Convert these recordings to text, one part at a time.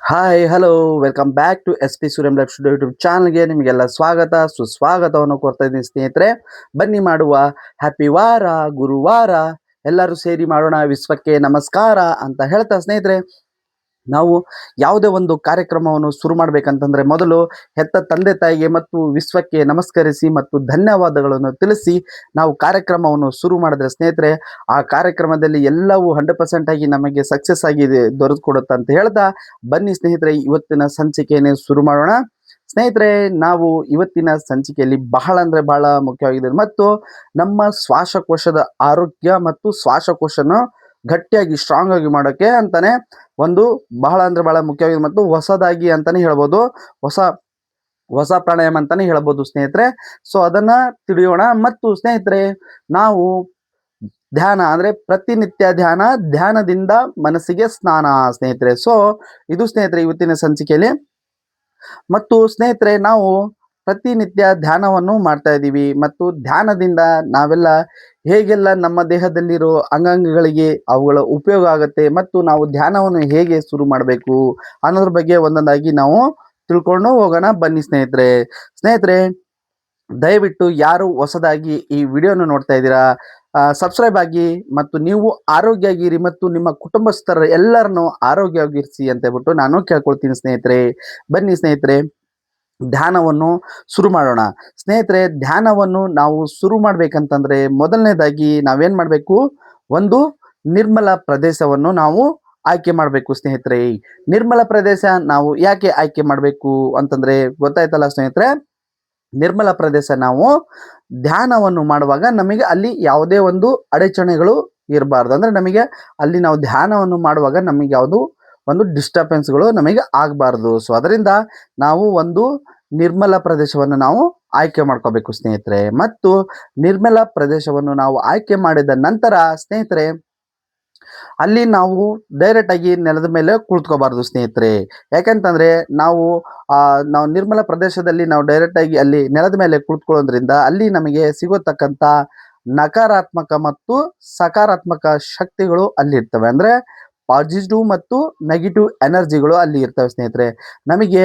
Hi hello welcome back to S P Suryam life studio YouTube ಚಾನಲ್ಗೆ ನಿಮಗೆಲ್ಲ ಸ್ವಾಗತ ಸುಸ್ವಾಗತವನ್ನು ಕೊಡ್ತಾ ಇದ್ದೀನಿ ಸ್ನೇಹಿತರೆ. ಬನ್ನಿ ಮಾಡುವ ಹ್ಯಾಪಿ ವಾರ ಗುರುವಾರ ಎಲ್ಲರೂ ಸೇರಿ ಮಾಡೋಣ ವಿಶ್ವಕ್ಕೆ ನಮಸ್ಕಾರ ಅಂತ ಹೇಳ್ತಾ ಸ್ನೇಹಿತರೆ, ನಾವು ಯಾವುದೇ ಒಂದು ಕಾರ್ಯಕ್ರಮವನ್ನು ಶುರು ಮಾಡಬೇಕಂತಂದ್ರೆ ಮೊದಲು ಹೆತ್ತ ತಂದೆ ತಾಯಿಗೆ ಮತ್ತು ವಿಶ್ವಕ್ಕೆ ನಮಸ್ಕರಿಸಿ ಮತ್ತು ಧನ್ಯವಾದಗಳನ್ನು ತಿಳಿಸಿ ನಾವು ಕಾರ್ಯಕ್ರಮವನ್ನು ಶುರು ಮಾಡಿದ್ರೆ ಸ್ನೇಹಿತರೆ, ಆ ಕಾರ್ಯಕ್ರಮದಲ್ಲಿ ಎಲ್ಲವೂ 100% ಆಗಿ ನಮಗೆ ಸಕ್ಸಸ್ ಆಗಿ ದೊರೆತುಕೊಡುತ್ತೆ ಅಂತ ಹೇಳ್ತಾ, ಬನ್ನಿ ಸ್ನೇಹಿತರೆ ಇವತ್ತಿನ ಸಂಚಿಕೆಯನ್ನು ಶುರು ಮಾಡೋಣ. ಸ್ನೇಹಿತರೆ, ನಾವು ಇವತ್ತಿನ ಸಂಚಿಕೆಯಲ್ಲಿ ಬಹಳ ಅಂದ್ರೆ ಬಹಳ ಮುಖ್ಯವಾಗಿದೆ ಮತ್ತು ನಮ್ಮ ಶ್ವಾಸಕೋಶದ ಆರೋಗ್ಯ ಮತ್ತು ಶ್ವಾಸಕೋಶನ ಗಟ್ಟಿಯಾಗಿ ಸ್ಟ್ರಾಂಗ್ ಆಗಿ ಮಾಡೋಕೆ ಅಂತಾನೆ ಒಂದು ಬಹಳ ಅಂದ್ರೆ ಬಹಳ ಮುಖ್ಯವಾಗಿದೆ ಮತ್ತು ಹೊಸದಾಗಿ ಅಂತಾನೆ ಹೇಳ್ಬೋದು, ಹೊಸ ಹೊಸ ಪ್ರಾಣಾಯಾಮ ಅಂತಾನೆ ಹೇಳ್ಬೋದು ಸ್ನೇಹಿತರೆ. ಸೊ ಅದನ್ನ ತಿಳಿಯೋಣ. ಮತ್ತು ಸ್ನೇಹಿತರೆ, ನಾವು ಧ್ಯಾನ ಅಂದ್ರೆ ಪ್ರತಿನಿತ್ಯ ಧ್ಯಾನದಿಂದ ಮನಸ್ಸಿಗೆ ಸ್ನಾನ ಸ್ನೇಹಿತರೆ. ಸೊ ಇದು ಸ್ನೇಹಿತರೆ ಇವತ್ತಿನ ಸಂಚಿಕೆಯಲ್ಲಿ. ಮತ್ತು ಸ್ನೇಹಿತರೆ, ನಾವು ಪ್ರತಿನಿತ್ಯ ಧ್ಯಾನವನ್ನು ಮಾಡ್ತಾ ಇದ್ದೀವಿ ಮತ್ತು ಧ್ಯಾನದಿಂದ ನಾವೆಲ್ಲ ಹೇಗೆಲ್ಲ ನಮ್ಮ ದೇಹದಲ್ಲಿರೋ ಅಂಗಾಂಗಗಳಿಗೆ ಅವುಗಳ ಉಪಯೋಗ ಆಗುತ್ತೆ ಮತ್ತು ನಾವು ಧ್ಯಾನವನ್ನು ಹೇಗೆ ಶುರು ಮಾಡಬೇಕು ಅನ್ನೋದ್ರ ಬಗ್ಗೆ ಒಂದೊಂದಾಗಿ ನಾವು ತಿಳ್ಕೊಂಡು ಹೋಗೋಣ. ಬನ್ನಿ ಸ್ನೇಹಿತರೆ. ಸ್ನೇಹಿತರೆ, ದಯವಿಟ್ಟು ಯಾರು ಹೊಸದಾಗಿ ಈ ವಿಡಿಯೋನ ನೋಡ್ತಾ ಇದ್ದೀರಾ, ಸಬ್ಸ್ಕ್ರೈಬ್ ಆಗಿ ಮತ್ತು ನೀವು ಆರೋಗ್ಯವಾಗಿರಿ ಮತ್ತು ನಿಮ್ಮ ಕುಟುಂಬಸ್ಥರ ಎಲ್ಲರನ್ನು ಆರೋಗ್ಯವಾಗಿರಿಸಿ ಅಂತ ಹೇಳ್ಬಿಟ್ಟು ನಾನು ಕೇಳ್ಕೊಳ್ತೀನಿ ಸ್ನೇಹಿತರೆ. ಬನ್ನಿ ಸ್ನೇಹಿತರೆ, ಧ್ಯಾನವನ್ನು ಶುರು ಮಾಡೋಣ. ಸ್ನೇಹಿತರೆ, ಧ್ಯಾನವನ್ನು ನಾವು ಶುರು ಮಾಡ್ಬೇಕಂತಂದ್ರೆ ಮೊದಲನೇದಾಗಿ ನಾವೇನ್ ಮಾಡಬೇಕು, ಒಂದು ನಿರ್ಮಲ ಪ್ರದೇಶವನ್ನು ನಾವು ಆಯ್ಕೆ ಮಾಡಬೇಕು ಸ್ನೇಹಿತರೆ. ನಿರ್ಮಲ ಪ್ರದೇಶ ನಾವು ಯಾಕೆ ಆಯ್ಕೆ ಮಾಡಬೇಕು ಅಂತಂದ್ರೆ ಗೊತ್ತಾಯ್ತಲ್ಲ ಸ್ನೇಹಿತರೆ. ನಿರ್ಮಲ ಪ್ರದೇಶ ನಾವು ಧ್ಯಾನವನ್ನು ಮಾಡುವಾಗ ನಮಗೆ ಅಲ್ಲಿ ಯಾವುದೇ ಒಂದು ಅಡಚಣೆಗಳು ಇರಬಾರ್ದು. ಅಂದ್ರೆ ನಮಗೆ ಅಲ್ಲಿ ನಾವು ಧ್ಯಾನವನ್ನು ಮಾಡುವಾಗ ನಮಗೆ ಯಾವುದು ಒಂದು ಡಿಸ್ಟರ್ಬೆನ್ಸ್ಗಳು ನಮಗೆ ಆಗಬಾರ್ದು. ಸೊ ಅದರಿಂದ ನಾವು ಒಂದು ನಿರ್ಮಲ ಪ್ರದೇಶವನ್ನು ನಾವು ಆಯ್ಕೆ ಮಾಡ್ಕೋಬೇಕು ಸ್ನೇಹಿತರೆ. ಮತ್ತು ನಿರ್ಮಲ ಪ್ರದೇಶವನ್ನು ನಾವು ಆಯ್ಕೆ ಮಾಡಿದ ನಂತರ ಸ್ನೇಹಿತರೆ, ಅಲ್ಲಿ ನಾವು ಡೈರೆಕ್ಟ್ ಆಗಿ ನೆಲದ ಮೇಲೆ ಕುಳಿತುಕೋಬಾರ್ದು ಸ್ನೇಹಿತರೆ. ಯಾಕಂತಂದ್ರೆ ನಾವು ನಿರ್ಮಲ ಪ್ರದೇಶದಲ್ಲಿ ನಾವು ಡೈರೆಕ್ಟ್ ಆಗಿ ಅಲ್ಲಿ ನೆಲದ ಮೇಲೆ ಕುಳಿತುಕೊಳ್ಳೋದ್ರಿಂದ ಅಲ್ಲಿ ನಮಗೆ ಸಿಗೋತಕ್ಕಂತ ನಕಾರಾತ್ಮಕ ಮತ್ತು ಸಕಾರಾತ್ಮಕ ಶಕ್ತಿಗಳು ಅಲ್ಲಿ ಇರ್ತವೆ. ಅಂದ್ರೆ ಪಾಸಿಟಿವ್ ಮತ್ತು ನೆಗೆಟಿವ್ ಎನರ್ಜಿಗಳು ಅಲ್ಲಿ ಇರ್ತವೆ ಸ್ನೇಹಿತರೆ. ನಮಗೆ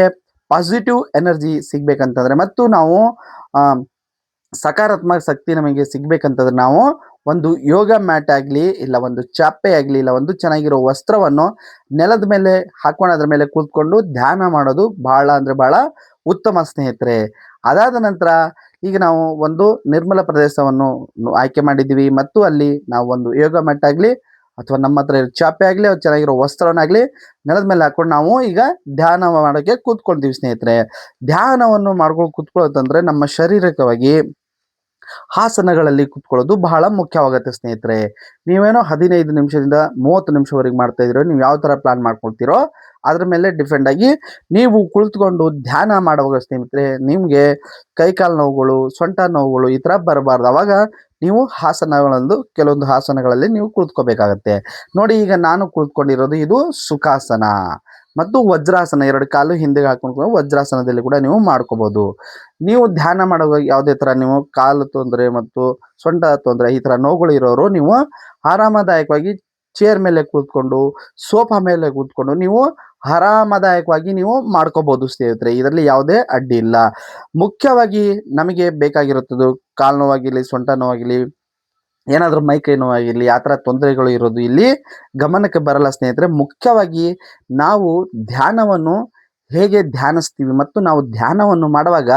ಪಾಸಿಟಿವ್ ಎನರ್ಜಿ ಸಿಗ್ಬೇಕಂತಂದ್ರೆ ಮತ್ತು ನಾವು ಸಕಾರಾತ್ಮಕ ಶಕ್ತಿ ನಮಗೆ ಸಿಗ್ಬೇಕಂತಂದ್ರೆ ನಾವು ಒಂದು ಯೋಗ ಮ್ಯಾಟ್ ಆಗಲಿ, ಇಲ್ಲ ಒಂದು ಚಾಪೆ ಆಗಲಿ, ಇಲ್ಲ ಒಂದು ಚೆನ್ನಾಗಿರೋ ವಸ್ತ್ರವನ್ನು ನೆಲದ ಮೇಲೆ ಹಾಕೊಂಡು ಅದ್ರ ಮೇಲೆ ಕೂತ್ಕೊಂಡು ಧ್ಯಾನ ಮಾಡೋದು ಬಹಳ ಅಂದ್ರೆ ಬಹಳ ಉತ್ತಮ ಸ್ನೇಹಿತರೆ. ಅದಾದ ನಂತರ ಈಗ ನಾವು ಒಂದು ನಿರ್ಮಲ ಪ್ರದೇಶವನ್ನು ಆಯ್ಕೆ ಮಾಡಿದ್ದೀವಿ ಮತ್ತು ಅಲ್ಲಿ ನಾವು ಒಂದು ಯೋಗ ಮ್ಯಾಟ್ ಆಗಲಿ ಅಥವಾ ನಮ್ಮ ಹತ್ರ ಚಾಪೆ ಆಗಲಿ ಚೆನ್ನಾಗಿರೋ ವಸ್ತ್ರವನ್ನಾಗಲಿ ನೆಲದ ಮೇಲೆ ಹಾಕೊಂಡು ನಾವು ಈಗ ಧ್ಯಾನ ಮಾಡೋಕ್ಕೆ ಕೂತ್ಕೊಳ್ತೀವಿ ಸ್ನೇಹಿತರೆ. ಧ್ಯಾನವನ್ನು ಮಾಡ್ಕೊಂಡು ಕೂತ್ಕೊಳ್ಳೋದಂದ್ರೆ ನಮ್ಮ ಶಾರೀರಿಕವಾಗಿ ಆಸನಗಳಲ್ಲಿ ಕುತ್ಕೊಳ್ಳೋದು ಬಹಳ ಮುಖ್ಯವಾಗುತ್ತೆ ಸ್ನೇಹಿತರೆ. ನೀವೇನೋ 15 ನಿಮಿಷದಿಂದ 30 ನಿಮಿಷವರೆಗೆ ಮಾಡ್ತಾ ಇದ್ದೀರೋ, ನೀವು ಯಾವ ತರ ಪ್ಲಾನ್ ಮಾಡ್ಕೊಳ್ತೀರೋ ಅದ್ರ ಮೇಲೆ ಡಿಪೆಂಡ್ ಆಗಿ ನೀವು ಕುಳಿತುಕೊಂಡು ಧ್ಯಾನ ಮಾಡುವಾಗ ಸ್ನೇಹಿತರೆ ನಿಮ್ಗೆ ಕೈಕಾಲು ನೋವುಗಳು, ಸೊಂಟ ನೋವುಗಳು ಈ ತರ ಬರಬಾರ್ದು. ಅವಾಗ ನೀವು ಕೆಲವೊಂದು ಆಸನಗಳಲ್ಲಿ ನೀವು ಕುಳಿತುಕೋಬೇಕಾಗತ್ತೆ. ನೋಡಿ, ಈಗ ನಾನು ಕುಳಿತುಕೊಂಡಿರೋದು ಇದು ಸುಖಾಸನ ಮತ್ತು ವಜ್ರಾಸನ. 2 ಕಾಲು ಹಿಂದೆ ಹಾಕೊಂಡು ವಜ್ರಾಸನದಲ್ಲಿ ಕೂಡ ನೀವು ಮಾಡ್ಕೋಬಹುದು. ನೀವು ಧ್ಯಾನ ಮಾಡುವಾಗ ಯಾವುದೇ ತರ ನೀವು ಕಾಲು ತೊಂದರೆ ಮತ್ತು ಸೊಂಟ ತೊಂದರೆ ಈ ತರ ನೋವುಗಳು ಇರೋರು ನೀವು ಆರಾಮದಾಯಕವಾಗಿ ಚೇರ್ ಮೇಲೆ ಕೂತ್ಕೊಂಡು, ಸೋಫಾ ಮೇಲೆ ಕೂತ್ಕೊಂಡು ನೀವು ಆರಾಮದಾಯಕವಾಗಿ ನೀವು ಮಾಡ್ಕೋಬಹುದು ಸ್ನೇಹಿತರೆ. ಇದರಲ್ಲಿ ಯಾವುದೇ ಅಡ್ಡಿ ಇಲ್ಲ. ಮುಖ್ಯವಾಗಿ ನಮಗೆ ಬೇಕಾಗಿರುತ್ತದೆ ಕಾಲು ನೋವಾಗಿರ್ಲಿ, ಸೊಂಟ ನೋವಾಗಿರ್ಲಿ, ಏನಾದರೂ ಮೈಕೈ ನೋವಾಗಿರ್ಲಿ, ಆ ಥರ ತೊಂದರೆಗಳು ಇರೋದು ಇಲ್ಲಿ ಗಮನಕ್ಕೆ ಬರಲ್ಲ ಸ್ನೇಹಿತರೆ. ಮುಖ್ಯವಾಗಿ ನಾವು ಧ್ಯಾನವನ್ನು ಹೇಗೆ ಧ್ಯಾನಿಸ್ತೀವಿ ಮತ್ತು ನಾವು ಧ್ಯಾನವನ್ನು ಮಾಡುವಾಗ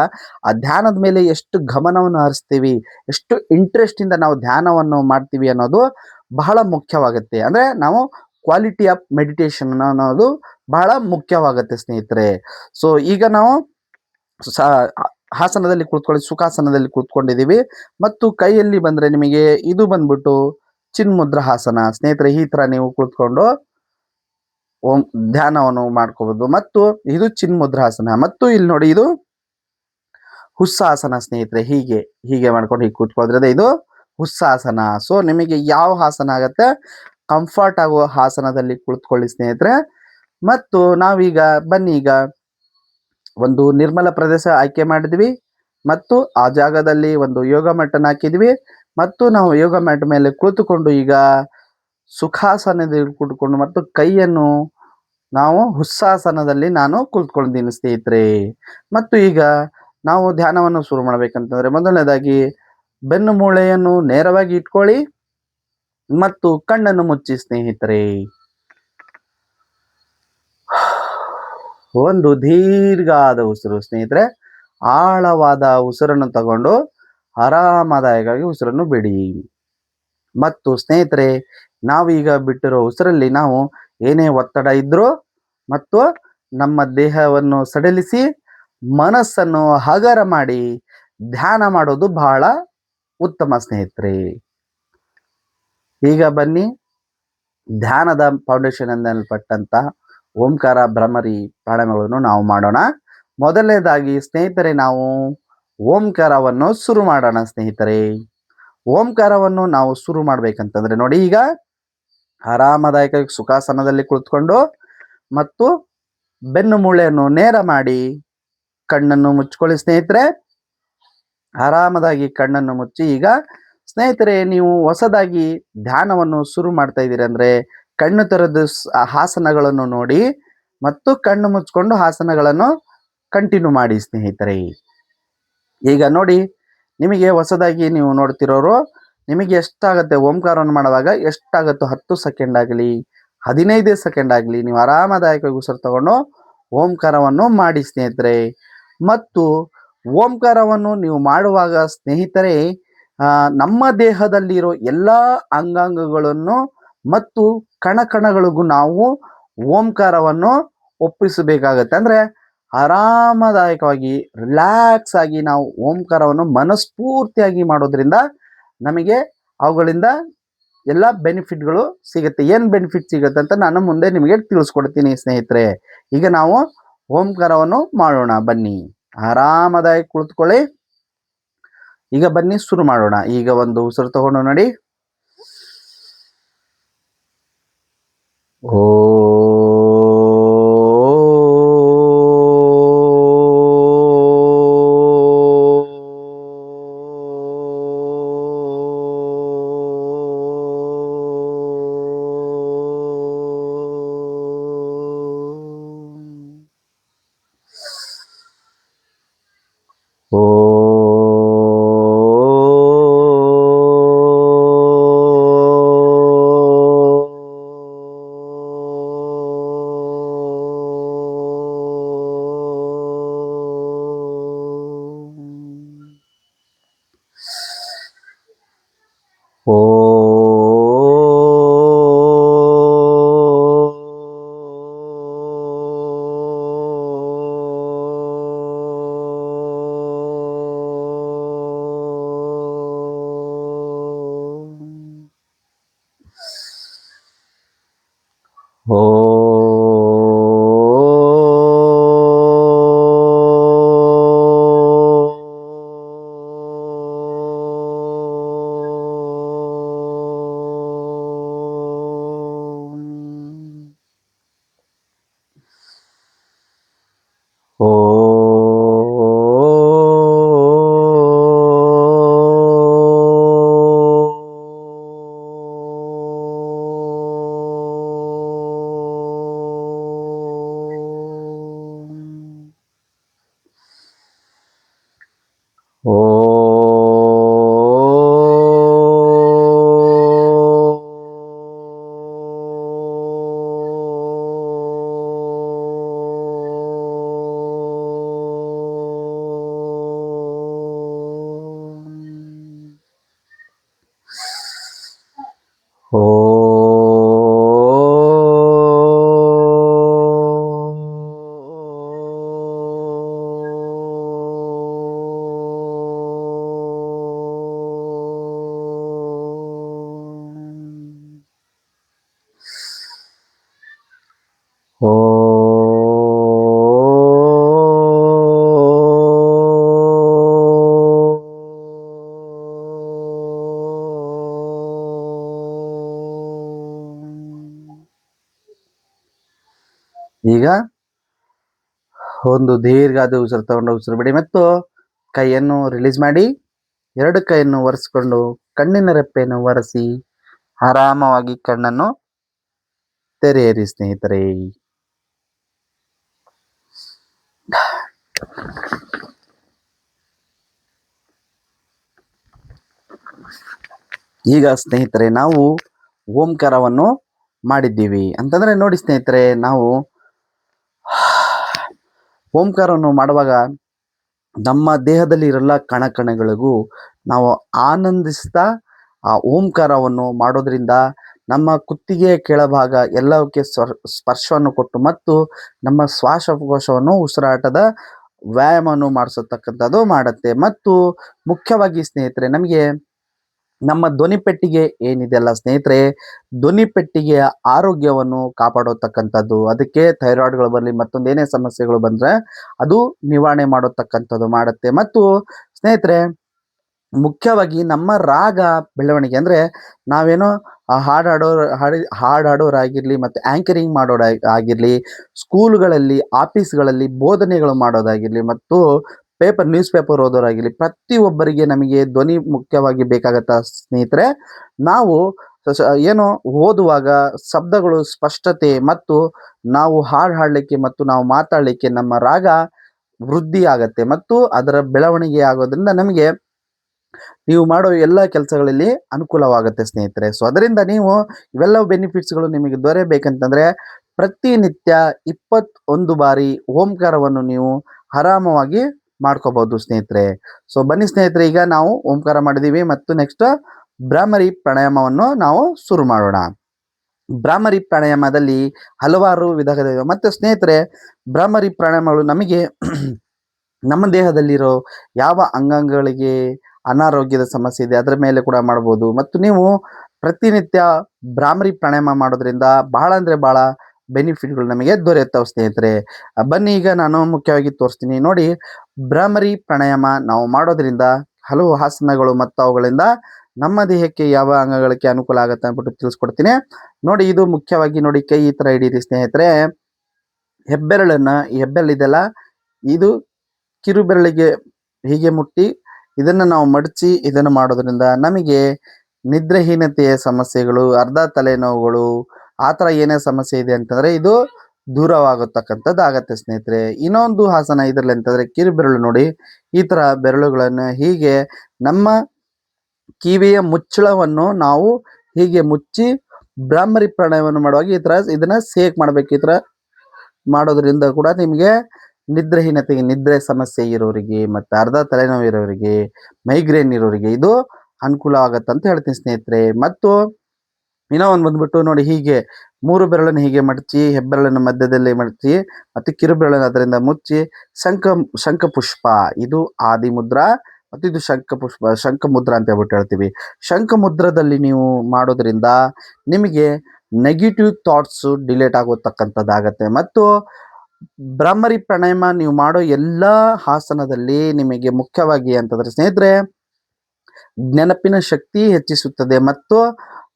ಆ ಧ್ಯಾನದ ಮೇಲೆ ಎಷ್ಟು ಗಮನವನ್ನು ಹರಿಸ್ತೀವಿ, ಎಷ್ಟು ಇಂಟ್ರೆಸ್ಟ್ ಇಂದ ನಾವು ಧ್ಯಾನವನ್ನು ಮಾಡ್ತೀವಿ ಅನ್ನೋದು ಬಹಳ ಮುಖ್ಯವಾಗುತ್ತೆ. ಅಂದ್ರೆ ನಾವು ಕ್ವಾಲಿಟಿ ಆಫ್ ಮೆಡಿಟೇಷನ್ ಅನ್ನೋದು ಬಹಳ ಮುಖ್ಯವಾಗುತ್ತೆ ಸ್ನೇಹಿತರೆ. ಸೊ ಈಗ ನಾವು ಆಸನದಲ್ಲಿ ಕೂತ್ಕೊಳ್ಳಿ, ಸುಖಾಸನದಲ್ಲಿ ಕೂತ್ಕೊಂಡಿದ್ದೀವಿ ಮತ್ತು ಕೈಯಲ್ಲಿ ಬಂದ್ರೆ ನಿಮಗೆ ಇದು ಬಂದ್ಬಿಟ್ಟು ಚಿನ್ಮುದ್ರ ಆಸನ ಸ್ನೇಹಿತರೆ. ಈ ತರ ನೀವು ಕೂತ್ಕೊಂಡು ಧ್ಯಾನವನ್ನು ಮಾಡ್ಕೋಬಹುದು. ಮತ್ತು ಇದು ಚಿನ್ಮುದ್ರಾಸನ. ಮತ್ತು ಇಲ್ಲಿ ನೋಡಿ, ಇದು ಹುಸ್ಸಾಸನ ಸ್ನೇಹಿತರೆ. ಹೀಗೆ ಹೀಗೆ ಮಾಡ್ಕೊಂಡು ಹೀಗೆ ಕೂತ್ಕೊಳ್ಳೋದ್ರಿಂದ ಇದು ಹುಸ್ಸಾಸನ. ಸೊ ನಿಮಗೆ ಯಾವ ಆಸನ ಆಗತ್ತೆ ಕಂಫರ್ಟ್ ಆಗುವ ಆಸನದಲ್ಲಿ ಕುಳಿತುಕೊಳ್ಳಿ ಸ್ನೇಹಿತರೆ. ಮತ್ತು ನಾವೀಗ ಬನ್ನಿ, ಈಗ ಒಂದು ನಿರ್ಮಲ ಪ್ರದೇಶ ಆಯ್ಕೆ ಮಾಡಿದ್ವಿ ಮತ್ತು ಆ ಜಾಗದಲ್ಲಿ ಒಂದು ಯೋಗ ಮ್ಯಾಟ್ ಅನ್ನು ಹಾಕಿದ್ವಿ ಮತ್ತು ನಾವು ಯೋಗ ಮ್ಯಾಟ್ ಮೇಲೆ ಕುಳಿತುಕೊಂಡು ಈಗ ಸುಖಾಸನದಲ್ಲಿ ಕೂತ್ಕೊಂಡು ಮತ್ತು ಕೈಯನ್ನು ನಾವು ಹುಸ್ಸಾಸನದಲ್ಲಿ ನಾನು ಕುಳಿತುಕೊಂಡಿದ್ದೀನಿ ಸ್ನೇಹಿತರೆ. ಮತ್ತು ಈಗ ನಾವು ಧ್ಯಾನವನ್ನು ಶುರು ಮಾಡಬೇಕಂತಂದ್ರೆ ಮೊದಲನೇದಾಗಿ ಬೆನ್ನು ಮೂಳೆಯನ್ನು ನೇರವಾಗಿ ಇಟ್ಕೊಳ್ಳಿ ಮತ್ತು ಕಣ್ಣನ್ನು ಮುಚ್ಚಿ ಸ್ನೇಹಿತರೆ. ಒಂದು ದೀರ್ಘವಾದ ಉಸಿರು ಸ್ನೇಹಿತರೆ. ಆಳವಾದ ಉಸಿರನ್ನು ತಗೊಂಡು ಆರಾಮದಾಯಕವಾಗಿ ಉಸಿರನ್ನು ಬಿಡಿ. ಮತ್ತು ಸ್ನೇಹಿತರೆ, ನಾವೀಗ ಬಿಟ್ಟಿರೋ ಉಸಿರಲ್ಲಿ ನಾವು ಏನೇ ಒತ್ತಡ ಇದ್ರೂ ಮತ್ತು ನಮ್ಮ ದೇಹವನ್ನು ಸಡಿಲಿಸಿ ಮನಸ್ಸನ್ನು ಹಗರ ಮಾಡಿ ಧ್ಯಾನ ಮಾಡೋದು ಬಹಳ ಉತ್ತಮ ಸ್ನೇಹಿತರೆ. ಈಗ ಬನ್ನಿ, ಧ್ಯಾನದ ಫೌಂಡೇಶನ್ ಎನ್ನಲ್ಪಟ್ಟಂತ ಓಂಕಾರ ಭ್ರಮರಿ ಪ್ರಾಣಾಯಾಮಗಳನ್ನು ನಾವು ಮಾಡೋಣ. ಮೊದಲನೇದಾಗಿ ಸ್ನೇಹಿತರೆ, ನಾವು ಓಂಕಾರವನ್ನು ಶುರು ಮಾಡೋಣ ಸ್ನೇಹಿತರೆ. ಓಂಕಾರವನ್ನು ನಾವು ಶುರು ಮಾಡ್ಬೇಕಂತಂದ್ರೆ ನೋಡಿ, ಈಗ ಆರಾಮದಾಯಕ ಸುಖಾಸನದಲ್ಲಿ ಕುಳಿತುಕೊಂಡು ಮತ್ತು ಬೆನ್ನು ಮೂಳೆಯನ್ನು ನೇರ ಮಾಡಿ ಕಣ್ಣನ್ನು ಮುಚ್ಕೊಳ್ಳಿ ಸ್ನೇಹಿತರೆ. ಆರಾಮದಾಗಿ ಕಣ್ಣನ್ನು ಮುಚ್ಚಿ ಈಗ ಸ್ನೇಹಿತರೆ, ನೀವು ಹೊಸದಾಗಿ ಧ್ಯಾನವನ್ನು ಶುರು ಮಾಡ್ತಾ ಇದ್ದೀರಿ ಅಂದ್ರೆ ಕಣ್ಣು ತೆರೆದು ಆಸನಗಳನ್ನು ನೋಡಿ ಮತ್ತು ಕಣ್ಣು ಮುಚ್ಕೊಂಡು ಆಸನಗಳನ್ನು ಕಂಟಿನ್ಯೂ ಮಾಡಿ ಸ್ನೇಹಿತರೆ. ಈಗ ನೋಡಿ, ನಿಮಗೆ ಹೊಸದಾಗಿ ನೀವು ನೋಡ್ತಿರೋರು ನಿಮಗೆ ಎಷ್ಟಾಗುತ್ತೆ ಓಂಕಾರವನ್ನು ಮಾಡುವಾಗ ಎಷ್ಟಾಗುತ್ತೋ 10 ಸೆಕೆಂಡ್ ಆಗಲಿ 15 ಸೆಕೆಂಡ್ ಆಗಲಿ ನೀವು ಆರಾಮದಾಯಕವಾಗಿ ಉಸಿರು ತಗೊಂಡು ಓಂಕಾರವನ್ನು ಮಾಡಿ ಸ್ನೇಹಿತರೆ. ಮತ್ತು ಓಂಕಾರವನ್ನು ನೀವು ಮಾಡುವಾಗ ಸ್ನೇಹಿತರೆ, ನಮ್ಮ ದೇಹದಲ್ಲಿರೋ ಎಲ್ಲ ಅಂಗಾಂಗಗಳನ್ನು ಮತ್ತು ಕಣಗಳಿಗೂ ನಾವು ಓಂಕಾರವನ್ನು ಒಪ್ಪಿಸಬೇಕಾಗತ್ತೆ. ಅಂದ್ರೆ ಆರಾಮದಾಯಕವಾಗಿ ರಿಲ್ಯಾಕ್ಸ್ ಆಗಿ ನಾವು ಓಂಕಾರವನ್ನು ಮನಸ್ಫೂರ್ತಿಯಾಗಿ ಮಾಡೋದ್ರಿಂದ ನಮಗೆ ಅವುಗಳಿಂದ ಎಲ್ಲ ಬೆನಿಫಿಟ್ಗಳು ಸಿಗುತ್ತೆ. ಏನು ಬೆನಿಫಿಟ್ ಸಿಗುತ್ತೆ ಅಂತ ನಾನು ಮುಂದೆ ನಿಮಗೆ ತಿಳಿಸ್ಕೊಡ್ತೀನಿ ಸ್ನೇಹಿತರೆ. ಈಗ ನಾವು ಓಂಕಾರವನ್ನು ಮಾಡೋಣ ಬನ್ನಿ. ಆರಾಮದಾಗಿ ಕುಳಿತುಕೊಳ್ಳಿ. ಈಗ ಬನ್ನಿ ಶುರು ಮಾಡೋಣ. ಈಗ ಒಂದು ಉಸಿರು ತಗೊಂಡು ನೋಡಿ. ಓ ಈಗ ಒಂದು ದೀರ್ಘಾದ ಉಸಿರು ತಗೊಂಡು ಉಸಿರು ಬಿಡಿ ಮತ್ತು ಕೈಯನ್ನು ರಿಲೀಸ್ ಮಾಡಿ 2 ಕೈಯನ್ನು ಒರೆಸ್ಕೊಂಡು ಕಣ್ಣಿನ ರೆಪ್ಪೆಯನ್ನು ಒರೆಸಿ ಆರಾಮವಾಗಿ ಕಣ್ಣನ್ನು ತೆರೆಯಿರಿ ಸ್ನೇಹಿತರೆ. ಈಗ ಸ್ನೇಹಿತರೆ ನಾವು ಓಂಕಾರವನ್ನು ಮಾಡಿದ್ದೀವಿ ಅಂತಂದ್ರೆ ನೋಡಿ ಸ್ನೇಹಿತರೆ, ನಾವು ಓಂಕಾರವನ್ನು ಮಾಡುವಾಗ ನಮ್ಮ ದೇಹದಲ್ಲಿ ಇರಲ್ಲ ಕಣಕಣಗಳಿಗೂ ನಾವು ಆನಂದಿಸ್ತಾ ಆ ಓಂಕಾರವನ್ನು ಮಾಡೋದ್ರಿಂದ ನಮ್ಮ ಕುತ್ತಿಗೆಯ ಕೆಳಭಾಗ ಎಲ್ಲವಕ್ಕೆ ಸ್ಪರ್ಶವನ್ನು ಕೊಟ್ಟು ಮತ್ತು ನಮ್ಮ ಶ್ವಾಸಕೋಶವನ್ನು ಉಸಿರಾಟದ ವ್ಯಾಯಾಮವನ್ನು ಮಾಡಿಸತಕ್ಕಂಥದ್ದು ಮಾಡುತ್ತೆ. ಮತ್ತು ಮುಖ್ಯವಾಗಿ ಸ್ನೇಹಿತರೆ, ನಮಗೆ ನಮ್ಮ ಧ್ವನಿಪೆಟ್ಟಿಗೆ ಏನಿದೆಯಲ್ಲ ಸ್ನೇಹಿತರೆ, ಧ್ವನಿಪೆಟ್ಟಿಗೆಯ ಆರೋಗ್ಯವನ್ನು ಕಾಪಾಡತಕ್ಕಂಥದ್ದು. ಅದಕ್ಕೆ ಥೈರಾಯ್ಡ್ಗಳು ಬರಲಿ ಮತ್ತೊಂದೇನೇ ಸಮಸ್ಯೆಗಳು ಬಂದರೆ ಅದು ನಿವಾರಣೆ ಮಾಡತಕ್ಕಂಥದ್ದು ಮಾಡುತ್ತೆ. ಮತ್ತು ಸ್ನೇಹಿತರೆ, ಮುಖ್ಯವಾಗಿ ನಮ್ಮ ರಾಗ ಬೆಳವಣಿಗೆ ಅಂದರೆ ನಾವೇನೋ ಹಾಡಾಡೋರಾಗಿರಲಿ ಮತ್ತು ಆ್ಯಂಕರಿಂಗ್ ಆಗಿರಲಿ, ಸ್ಕೂಲ್ಗಳಲ್ಲಿ ಆಫೀಸ್ಗಳಲ್ಲಿ ಬೋಧನೆಗಳು ಮಾಡೋದಾಗಿರಲಿ ಮತ್ತು ನ್ಯೂಸ್ ಪೇಪರ್ ಓದೋರಾಗಿರಲಿ, ಪ್ರತಿಯೊಬ್ಬರಿಗೆ ನಮಗೆ ಧ್ವನಿ ಮುಖ್ಯವಾಗಿ ಬೇಕಾಗತ್ತ ಸ್ನೇಹಿತರೆ. ನಾವು ಏನು ಓದುವಾಗ ಶಬ್ದಗಳು ಸ್ಪಷ್ಟತೆ ಮತ್ತು ನಾವು ಹಾಡಲಿಕ್ಕೆ ಮತ್ತು ನಾವು ಮಾತಾಡಲಿಕ್ಕೆ ನಮ್ಮ ರಾಗ ವೃದ್ಧಿ ಆಗತ್ತೆ ಮತ್ತು ಅದರ ಬೆಳವಣಿಗೆ ಆಗೋದ್ರಿಂದ ನಮಗೆ ನೀವು ಮಾಡೋ ಎಲ್ಲ ಕೆಲಸಗಳಲ್ಲಿ ಅನುಕೂಲವಾಗುತ್ತೆ ಸ್ನೇಹಿತರೆ. ಸೊ ಅದರಿಂದ ನೀವು ಇವೆಲ್ಲ ಬೆನಿಫಿಟ್ಸ್ಗಳು ನಿಮಗೆ ದೊರೆಯಬೇಕಂತಂದರೆ ಪ್ರತಿನಿತ್ಯ 21 ಬಾರಿ ಓಂಕಾರವನ್ನು ನೀವು ಆರಾಮವಾಗಿ ಮಾಡ್ಕೋಬಹುದು ಸ್ನೇಹಿತರೆ. ಸೊ ಬನ್ನಿ ಸ್ನೇಹಿತರೆ, ಈಗ ನಾವು ಓಂಕಾರ ಮಾಡಿದ್ದೀವಿ ಮತ್ತು ನೆಕ್ಸ್ಟ್ ಭ್ರಾಮರಿ ಪ್ರಾಣಾಯಾಮವನ್ನು ನಾವು ಶುರು ಮಾಡೋಣ. ಭ್ರಾಮರಿ ಪ್ರಾಣಾಯಾಮದಲ್ಲಿ ಹಲವಾರು ವಿಧಗಳಿವೆ ಮತ್ತು ಸ್ನೇಹಿತರೆ, ಭ್ರಾಮರಿ ಪ್ರಾಣಾಯಾಮಗಳು ನಮಗೆ ನಮ್ಮ ದೇಹದಲ್ಲಿರೋ ಯಾವ ಅಂಗಾಂಗಗಳಿಗೆ ಅನಾರೋಗ್ಯದ ಸಮಸ್ಯೆ ಇದೆ ಅದರ ಮೇಲೆ ಕೂಡ ಮಾಡ್ಬೋದು. ಮತ್ತು ನೀವು ಪ್ರತಿನಿತ್ಯ ಭ್ರಾಮರಿ ಪ್ರಾಣಾಯಾಮ ಮಾಡೋದ್ರಿಂದ ಬಹಳ ಅಂದರೆ ಬಹಳ ಬೆನಿಫಿಟ್ಗಳು ನಮಗೆ ದೊರೆಯುತ್ತವೆ ಸ್ನೇಹಿತರೆ. ಬನ್ನಿ ಈಗ ನಾನು ಮುಖ್ಯವಾಗಿ ತೋರಿಸ್ತೀನಿ ನೋಡಿ. ಭ್ರಾಮರಿ ಪ್ರಾಣಾಯಾಮ ನಾವು ಮಾಡೋದ್ರಿಂದ ಹಲವು ಆಸನಗಳು ಮತ್ತು ಅವುಗಳಿಂದ ನಮ್ಮ ದೇಹಕ್ಕೆ ಯಾವ ಅಂಗಗಳಿಗೆ ಅನುಕೂಲ ಆಗುತ್ತೆ ಅಂದ್ಬಿಟ್ಟು ತಿಳಿಸ್ಕೊಡ್ತೀನಿ ನೋಡಿ. ಇದು ಮುಖ್ಯವಾಗಿ ನೋಡಿ, ಕೈ ಈ ಥರ ಹಿಡೀರಿ ಸ್ನೇಹಿತರೆ. ಹೆಬ್ಬೆರಳಿದೆಲ್ಲ ಇದು ಕಿರುಬೆರಳಿಗೆ ಹೀಗೆ ಮುಟ್ಟಿ ಇದನ್ನು ನಾವು ಮಡಚಿ ಇದನ್ನು ಮಾಡೋದ್ರಿಂದ ನಮಗೆ ನಿದ್ರೆಹೀನತೆಯ ಸಮಸ್ಯೆಗಳು, ಅರ್ಧ ತಲೆನೋವುಗಳು, ಆ ಥರ ಏನೇ ಸಮಸ್ಯೆ ಇದೆ ಅಂತಂದರೆ ಇದು ದೂರವಾಗತಕ್ಕಂಥದ್ದು ಆಗತ್ತೆ ಸ್ನೇಹಿತರೆ. ಇನ್ನೊಂದು ಆಸನ ಇದರಲ್ಲಿ ಅಂತಂದರೆ ಕಿರುಬೆರಳು ನೋಡಿ, ಈ ಥರ ಬೆರಳುಗಳನ್ನು ಹೀಗೆ ನಮ್ಮ ಕಿವಿಯ ಮುಚ್ಚಳವನ್ನು ನಾವು ಹೀಗೆ ಮುಚ್ಚಿ ಭ್ರಾಮರಿ ಪ್ರಾಣಾಯಾಮವನ್ನು ಮಾಡುವಾಗ ಈ ಥರ ಇದನ್ನು ಸೇಕ್ ಮಾಡಬೇಕು. ಈ ಥರ ಮಾಡೋದ್ರಿಂದ ಕೂಡ ನಿಮಗೆ ನಿದ್ರೆ ಸಮಸ್ಯೆ ಇರೋರಿಗೆ ಮತ್ತು ಅರ್ಧ ತಲೆನೋವು ಇರೋರಿಗೆ, ಮೈಗ್ರೇನ್ ಇರೋರಿಗೆ ಇದು ಅನುಕೂಲ ಆಗತ್ತೆ ಅಂತ ಹೇಳ್ತೀನಿ ಸ್ನೇಹಿತರೆ. ಮತ್ತು ಇನ್ನೂ ಒಂದು ಬಂದ್ಬಿಟ್ಟು ನೋಡಿ, ಹೀಗೆ 3 ಬೆರಳನ್ನು ಹೀಗೆ ಮಡಚಿ ಹೆಬ್ಬೆರಳನ್ನು ಮಧ್ಯದಲ್ಲಿ ಮಡಚಿ ಮತ್ತು ಕಿರುಬೆರಳನ್ನು ಅದರಿಂದ ಮುಚ್ಚಿ ಶಂಖಪುಷ್ಪ ಇದು ಆದಿ ಮುದ್ರಾ ಮತ್ತು ಇದು ಶಂಖಮುದ್ರ ಅಂತ ಹೇಳ್ಬಿಟ್ಟು ಹೇಳ್ತೀವಿ. ಶಂಖಮುದ್ರದಲ್ಲಿ ನೀವು ಮಾಡೋದ್ರಿಂದ ನಿಮಗೆ ನೆಗೆಟಿವ್ ಥಾಟ್ಸು ಡಿಲೇಟ್ ಆಗೋತಕ್ಕಂಥದ್ದಾಗತ್ತೆ. ಮತ್ತು ಭ್ರಾಮರಿ ಪ್ರಾಣಾಯಾಮ ನೀವು ಮಾಡೋ ಎಲ್ಲ ಆಸನದಲ್ಲಿ ನಿಮಗೆ ಮುಖ್ಯವಾಗಿ ಅಂತಂದರೆ ಸ್ನೇಹಿತರೆ, ನೆನಪಿನ ಶಕ್ತಿ ಹೆಚ್ಚಿಸುತ್ತದೆ ಮತ್ತು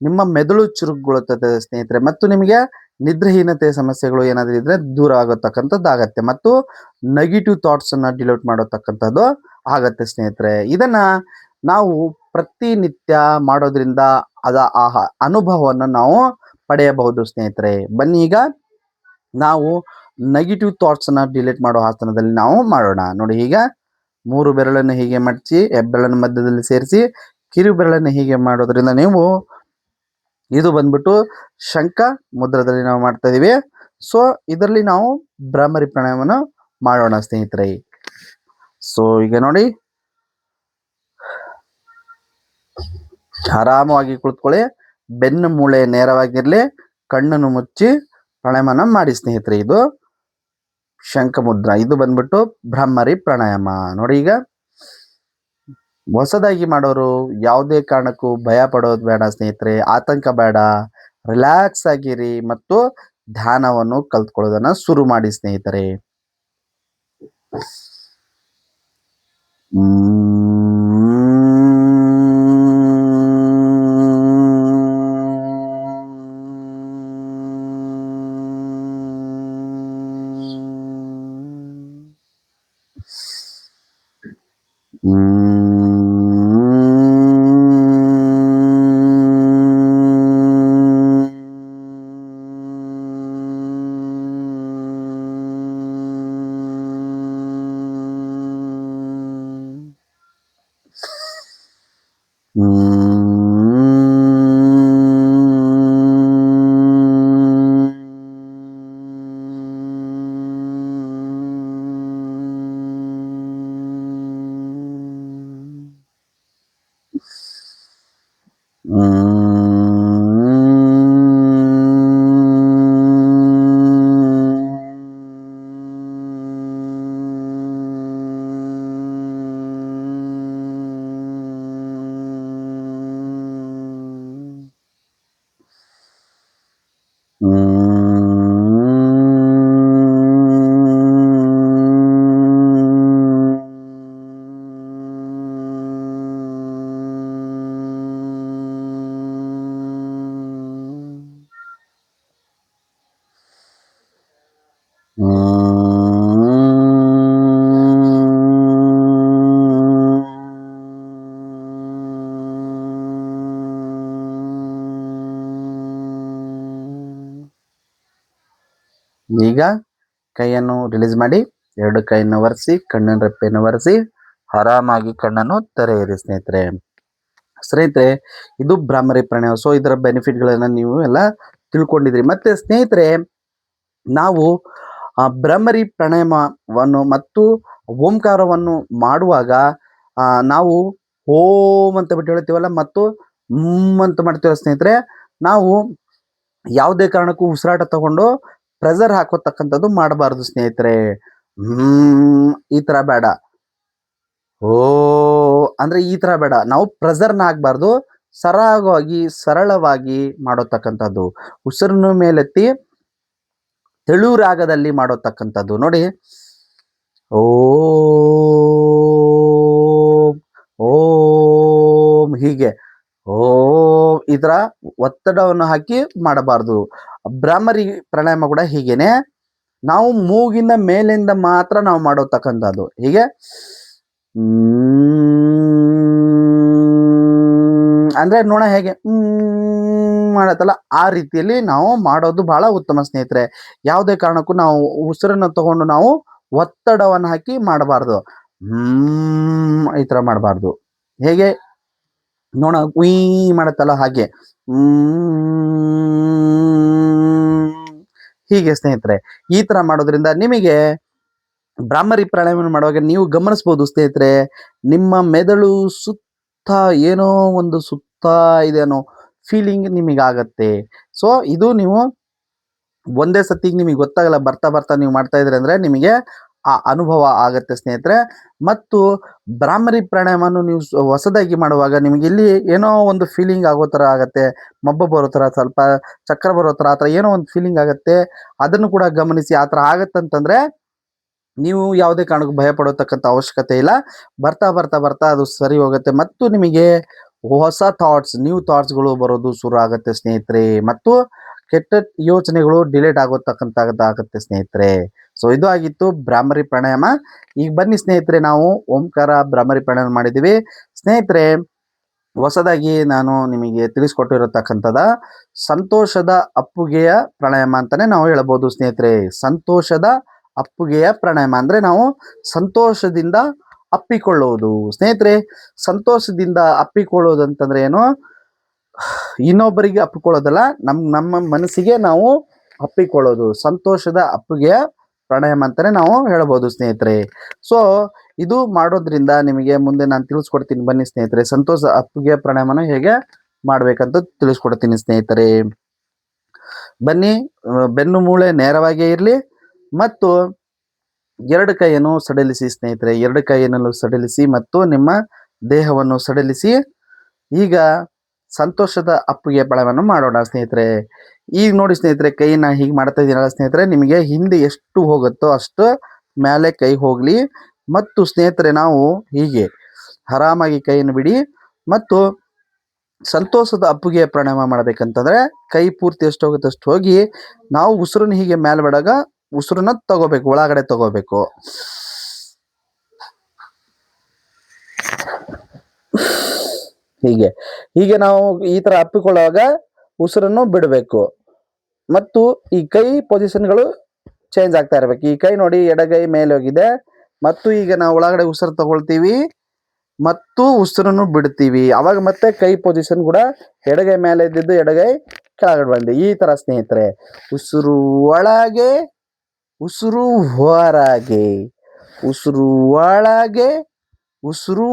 ನಿಮ್ಮ ಮೆದುಳು ಚುರುಕುಗೊಳ್ಳುತ್ತದೆ ಸ್ನೇಹಿತರೆ. ಮತ್ತು ನಿಮಗೆ ನಿದ್ರೆಹೀನತೆ ಸಮಸ್ಯೆಗಳು ಏನಾದರೂ ಇದ್ದರೆ ದೂರ ಆಗೋತಕ್ಕಂಥದ್ದಾಗತ್ತೆ ಮತ್ತು ನೆಗೆಟಿವ್ ಥಾಟ್ಸನ್ನು ಡಿಲೀಟ್ ಮಾಡೋತಕ್ಕಂಥದ್ದು ಆಗತ್ತೆ ಸ್ನೇಹಿತರೆ. ಇದನ್ನು ನಾವು ಪ್ರತಿನಿತ್ಯ ಮಾಡೋದ್ರಿಂದ ಆ ಅನುಭವವನ್ನು ನಾವು ಪಡೆಯಬಹುದು ಸ್ನೇಹಿತರೆ. ಬನ್ನಿ ಈಗ ನಾವು ನೆಗೆಟಿವ್ ಥಾಟ್ಸನ್ನು ಡಿಲೀಟ್ ಮಾಡೋ ಆಸನದಲ್ಲಿ ನಾವು ಮಾಡೋಣ ನೋಡಿ. ಈಗ 3 ಬೆರಳನ್ನು ಹೀಗೆ ಮಡಚಿ ಹೆಬ್ಬೆರಳನ್ನು ಮಧ್ಯದಲ್ಲಿ ಸೇರಿಸಿ ಕಿರು ಬೆರಳನ್ನು ಹೀಗೆ ಮಾಡೋದ್ರಿಂದ ನೀವು ಇದು ಬಂದ್ಬಿಟ್ಟು ಶಂಖ ಮುದ್ರದಲ್ಲಿ ನಾವು ಮಾಡ್ತಾ ಇದೀವಿ. ಸೊ ಇದರಲ್ಲಿ ನಾವು ಭ್ರಾಮರಿ ಪ್ರಾಣಾಯಾಮವನ್ನು ಮಾಡೋಣ ಸ್ನೇಹಿತರೆ. ಸೊ ಈಗ ನೋಡಿ, ಆರಾಮವಾಗಿ ಕುಳಿತುಕೊಳ್ಳಿ, ಬೆನ್ನು ಮೂಳೆ ನೇರವಾಗಿರಲಿ, ಕಣ್ಣನ್ನು ಮುಚ್ಚಿ ಪ್ರಾಣಾಯಾಮನ ಮಾಡಿ ಸ್ನೇಹಿತರೆ. ಇದು ಶಂಖ ಮುದ್ರಾ, ಇದು ಬಂದ್ಬಿಟ್ಟು ಭ್ರಾಮರಿ ಪ್ರಾಣಾಯಾಮ ನೋಡಿ. ಈಗ ಹೊಸದಾಗಿ ಮಾಡೋರು ಯಾವುದೇ ಕಾರಣಕ್ಕೂ ಭಯ ಪಡೋದು ಬೇಡ ಸ್ನೇಹಿತರೆ, ಆತಂಕ ಬೇಡ, ರಿಲ್ಯಾಕ್ಸ್ ಆಗಿರಿ ಮತ್ತು ಧ್ಯಾನವನ್ನು ಕಲ್ತ್ಕೊಳ್ಳೋದನ್ನ ಶುರು ಮಾಡಿ ಸ್ನೇಹಿತರೆ. ಈಗ ಕೈಯನ್ನು ರಿಲೀಸ್ ಮಾಡಿ, ಎರಡು ಕೈಯನ್ನು ಒರೆಸಿ, ಕಣ್ಣಿನ ರೆಪ್ಪೆಯನ್ನು ಒರೆಸಿ, ಆರಾಮಾಗಿ ಕಣ್ಣನ್ನು ತೆರೆಯಿರಿ ಸ್ನೇಹಿತರೆ. ಇದು ಭ್ರಾಮರಿ ಪ್ರಾಣಾಯಾಮ. ಸೊ ಇದರ ಬೆನಿಫಿಟ್ಗಳನ್ನು ನೀವು ಎಲ್ಲ ತಿಳ್ಕೊಂಡಿದ್ರಿ. ಮತ್ತೆ ಸ್ನೇಹಿತರೆ, ನಾವು ಭ್ರಾಮರಿ ಪ್ರಾಣಾಯಾಮವನ್ನು ಮತ್ತು ಓಂಕಾರವನ್ನು ಮಾಡುವಾಗ ನಾವು ಓಂ ಅಂತ ಬಿಟ್ಟು ಹೇಳ್ತೀವಲ್ಲ, ಮತ್ತು ಅಂತ ಮಾಡ್ತೀವಲ್ಲ ಸ್ನೇಹಿತರೆ, ನಾವು ಯಾವುದೇ ಕಾರಣಕ್ಕೂ ಉಸಿರಾಟ ತಗೊಂಡು ಪ್ರೆಷರ್ ಹಾಕೋತಕ್ಕಂಥದ್ದು ಮಾಡಬಾರ್ದು ಸ್ನೇಹಿತರೆ. ಈ ತರ ಬೇಡ. ಓ ಅಂದ್ರೆ ಈ ತರ ಬೇಡ. ನಾವು ಪ್ರೆಷರ್ನ ಹಾಕ್ಬಾರ್ದು. ಸರಳವಾಗಿ ಮಾಡತಕ್ಕಂಥದ್ದು, ಉಸಿರನ್ನು ಮೇಲೆತ್ತಿ ತೆಳು ರಾಗದಲ್ಲಿ ಮಾಡತಕ್ಕಂಥದ್ದು. ನೋಡಿ, ಓಂ ಹೀಗೆ ಈ ತರ ಒತ್ತಡವನ್ನು ಹಾಕಿ ಮಾಡಬಾರ್ದು. ಭ್ರಾಮರಿ ಪ್ರಾಣಾಯಾಮ ಕೂಡ ಹೀಗೇನೆ, ನಾವು ಮೂಗಿನ ಮೇಲಿಂದ ಮಾತ್ರ ನಾವು ಮಾಡತಕ್ಕಂಥದ್ದು. ಹೀಗೆ ಅಂದ್ರೆ ನೋಡ ಹೇಗೆ ಮಾಡತ್ತಲ್ಲ, ಆ ರೀತಿಯಲ್ಲಿ ನಾವು ಮಾಡೋದು ಬಹಳ ಉತ್ತಮ ಸ್ನೇಹಿತರೆ. ಯಾವುದೇ ಕಾರಣಕ್ಕೂ ನಾವು ಉಸಿರನ್ನು ತಗೊಂಡು ನಾವು ಒತ್ತಡವನ್ನು ಹಾಕಿ ಮಾಡಬಾರ್ದು. ಈ ತರ ಮಾಡಬಾರ್ದು. ಹೇಗೆ ನೋಡ ಉಯ್ ಮಾಡತ್ತಲ್ಲ ಹಾಗೆ ಹೀಗೆ ಸ್ನೇಹಿತರೆ. ಈ ತರ ಮಾಡೋದ್ರಿಂದ ನಿಮಗೆ ಭ್ರಾಮರಿ ಪ್ರಾಣಾಯಾಮ ಮಾಡುವಾಗ ನೀವು ಗಮನಿಸಬಹುದು ಸ್ನೇಹಿತರೆ, ನಿಮ್ಮ ಮೆದುಳು ಸುತ್ತ ಏನೋ ಒಂದು ಸುತ್ತ ಇದೆ ಅನ್ನೋ ಫೀಲಿಂಗ್ ನಿಮಗಾಗತ್ತೆ. ಸೊ ಇದು ನೀವು ಒಂದೇ ಸತಿಗೆ ನಿಮಗೆ ಗೊತ್ತಾಗಲ್ಲ, ಬರ್ತಾ ಬರ್ತಾ ನೀವು ಮಾಡ್ತಾ ಇದ್ರಿ ಅಂದ್ರೆ ನಿಮಗೆ ಆ ಅನುಭವ ಆಗತ್ತೆ ಸ್ನೇಹಿತರೆ. ಮತ್ತು ಭ್ರಾಮರಿ ಪ್ರಾಣಾಯಾಮವನ್ನು ನೀವು ಹೊಸದಾಗಿ ಮಾಡುವಾಗ ನಿಮಗೆ ಇಲ್ಲಿ ಏನೋ ಒಂದು ಫೀಲಿಂಗ್ ಆಗೋ ಥರ ಆಗತ್ತೆ, ಮಬ್ಬ ಬರೋ ಥರ, ಸ್ವಲ್ಪ ಚಕ್ರ ಬರೋ ಥರ, ಆ ಥರ ಏನೋ ಒಂದು ಫೀಲಿಂಗ್ ಆಗತ್ತೆ. ಅದನ್ನು ಕೂಡ ಗಮನಿಸಿ. ಆ ಥರ ಆಗತ್ತಂತಂದ್ರೆ ನೀವು ಯಾವುದೇ ಕಾರಣಕ್ಕೂ ಭಯ ಪಡೋತಕ್ಕಂಥ ಅವಶ್ಯಕತೆ ಇಲ್ಲ. ಬರ್ತಾ ಬರ್ತಾ ಬರ್ತಾ ಅದು ಸರಿ ಹೋಗುತ್ತೆ. ಮತ್ತು ನಿಮಗೆ ಹೊಸ ನ್ಯೂ ಥಾಟ್ಸ್ಗಳು ಬರೋದು ಶುರು ಆಗುತ್ತೆ ಸ್ನೇಹಿತರೆ. ಮತ್ತು ಕೆಟ್ಟ ಯೋಚನೆಗಳು ಡಿಲೇಟ್ ಆಗೋತಕ್ಕಂಥದ್ದಾಗತ್ತೆ ಸ್ನೇಹಿತರೆ. ಸೊ ಇದು ಆಗಿತ್ತು ಭ್ರಾಮರಿ ಪ್ರಾಣಾಯಾಮ. ಈಗ ಬನ್ನಿ ಸ್ನೇಹಿತರೆ, ನಾವು ಓಂಕಾರ ಭ್ರಾಮರಿ ಪ್ರಾಣಾಯಾಮ ಮಾಡಿದ್ದೀವಿ ಸ್ನೇಹಿತರೆ. ಹೊಸದಾಗಿ ನಾನು ನಿಮಗೆ ತಿಳಿಸ್ಕೊಟ್ಟಿರತಕ್ಕಂಥದ ಸಂತೋಷದ ಅಪ್ಪುಗೆಯ ಪ್ರಾಣಾಯಾಮ ಅಂತಾನೆ ನಾವು ಹೇಳ್ಬೋದು ಸ್ನೇಹಿತರೆ. ಸಂತೋಷದ ಅಪ್ಪುಗೆಯ ಪ್ರಾಣಾಯಾಮ ಅಂದ್ರೆ ನಾವು ಸಂತೋಷದಿಂದ ಅಪ್ಪಿಕೊಳ್ಳುವುದು ಸ್ನೇಹಿತರೆ. ಸಂತೋಷದಿಂದ ಅಪ್ಪಿಕೊಳ್ಳೋದು ಅಂತಂದ್ರೆ ಏನು, ಇನ್ನೊಬ್ಬರಿಗೆ ಅಪ್ಪಿಕೊಳ್ಳೋದಲ್ಲ, ನಮ್ಮ ಮನಸ್ಸಿಗೆ ನಾವು ಅಪ್ಪಿಕೊಳ್ಳೋದು. ಸಂತೋಷದ ಅಪ್ಪುಗೆಯ ಪ್ರಾಣಾಯಾಮ ಅಂತಾನೆ ನಾವು ಹೇಳ್ಬೋದು ಸ್ನೇಹಿತರೆ. ಸೊ ಇದು ಮಾಡೋದ್ರಿಂದ ನಿಮಗೆ ಮುಂದೆ ನಾನು ತಿಳಿಸ್ಕೊಡ್ತೀನಿ. ಬನ್ನಿ ಸ್ನೇಹಿತರೆ, ಸಂತೋಷ ಅಪ್ಪುಗೆಯ ಪ್ರಾಣಾಯಾಮನ ಹೇಗೆ ಮಾಡ್ಬೇಕಂತ ತಿಳಿಸ್ಕೊಡ್ತೀನಿ ಸ್ನೇಹಿತರೆ. ಬನ್ನಿ, ಬೆನ್ನು ಮೂಳೆ ನೇರವಾಗಿ ಇರಲಿ ಮತ್ತು ಎರಡು ಕೈಯನ್ನು ಸಡಿಲಿಸಿ ಸ್ನೇಹಿತರೆ. ಎರಡು ಕೈಯನ್ನು ಸಡಿಲಿಸಿ ಮತ್ತು ನಿಮ್ಮ ದೇಹವನ್ನು ಸಡಿಲಿಸಿ. ಈಗ ಸಂತೋಷದ ಅಪ್ಪುಗೆಯ ಪ್ರಾಣಾಯಾಮವನ್ನು ಮಾಡೋಣ ಸ್ನೇಹಿತರೆ. ಈಗ ನೋಡಿ ಸ್ನೇಹಿತರೆ, ಕೈನ ಹೀಗೆ ಮಾಡ್ತಾ ಇದ್ದೀನಲ್ಲ ಸ್ನೇಹಿತರೆ, ನಿಮಗೆ ಹಿಂದೆ ಎಷ್ಟು ಹೋಗುತ್ತೋ ಅಷ್ಟು ಮೇಲೆ ಕೈ ಹೋಗಲಿ. ಮತ್ತು ಸ್ನೇಹಿತರೆ, ನಾವು ಹೀಗೆ ಆರಾಮಾಗಿ ಕೈಯನ್ನು ಬಿಡಿ. ಮತ್ತು ಸಂತೋಷದ ಅಪ್ಪುಗೆಯ ಪ್ರಾಣಾಯಾಮ ಮಾಡ್ಬೇಕಂತಂದ್ರೆ ಕೈ ಪೂರ್ತಿ ಎಷ್ಟು ಹೋಗುತ್ತೆ ಅಷ್ಟು ಹೋಗಿ ನಾವು ಉಸಿರನ್ನು ಹೀಗೆ ಮೇಲೆ ಬಿಡಾಗ ಉಸಿರನ್ನ ತಗೋಬೇಕು, ಒಳಗಡೆ ತಗೋಬೇಕು. ಹೀಗೆ ನಾವು ಈ ತರ ಅಪ್ಪಿಕೊಳ್ಳುವಾಗ ಉಸಿರನ್ನು ಬಿಡಬೇಕು. ಮತ್ತು ಈ ಕೈ ಪೊಸಿಷನ್ಗಳು ಚೇಂಜ್ ಆಗ್ತಾ ಇರ್ಬೇಕು. ಈ ಕೈ ನೋಡಿ, ಎಡಗೈ ಮೇಲೆ ಹೋಗಿದೆ ಮತ್ತು ಈಗ ನಾವು ಒಳಗಡೆ ಉಸಿರು ತಗೊಳ್ತೀವಿ ಮತ್ತು ಉಸಿರನ್ನು ಬಿಡ್ತೀವಿ. ಅವಾಗ ಮತ್ತೆ ಕೈ ಪೊಸಿಷನ್ ಕೂಡ ಎಡಗೈ ಮೇಲೆ ಇದ್ದಿದ್ದು ಎಡಗೈ ಕೆಳಗಡೆ ಬಂದೆ. ಈ ತರ ಸ್ನೇಹಿತರೆ, ಉಸಿರು ಒಳಗೆ, ಉಸಿರು ಹೊರಗೆ, ಉಸಿರು ಒಳಗೆ, ಉಸಿರು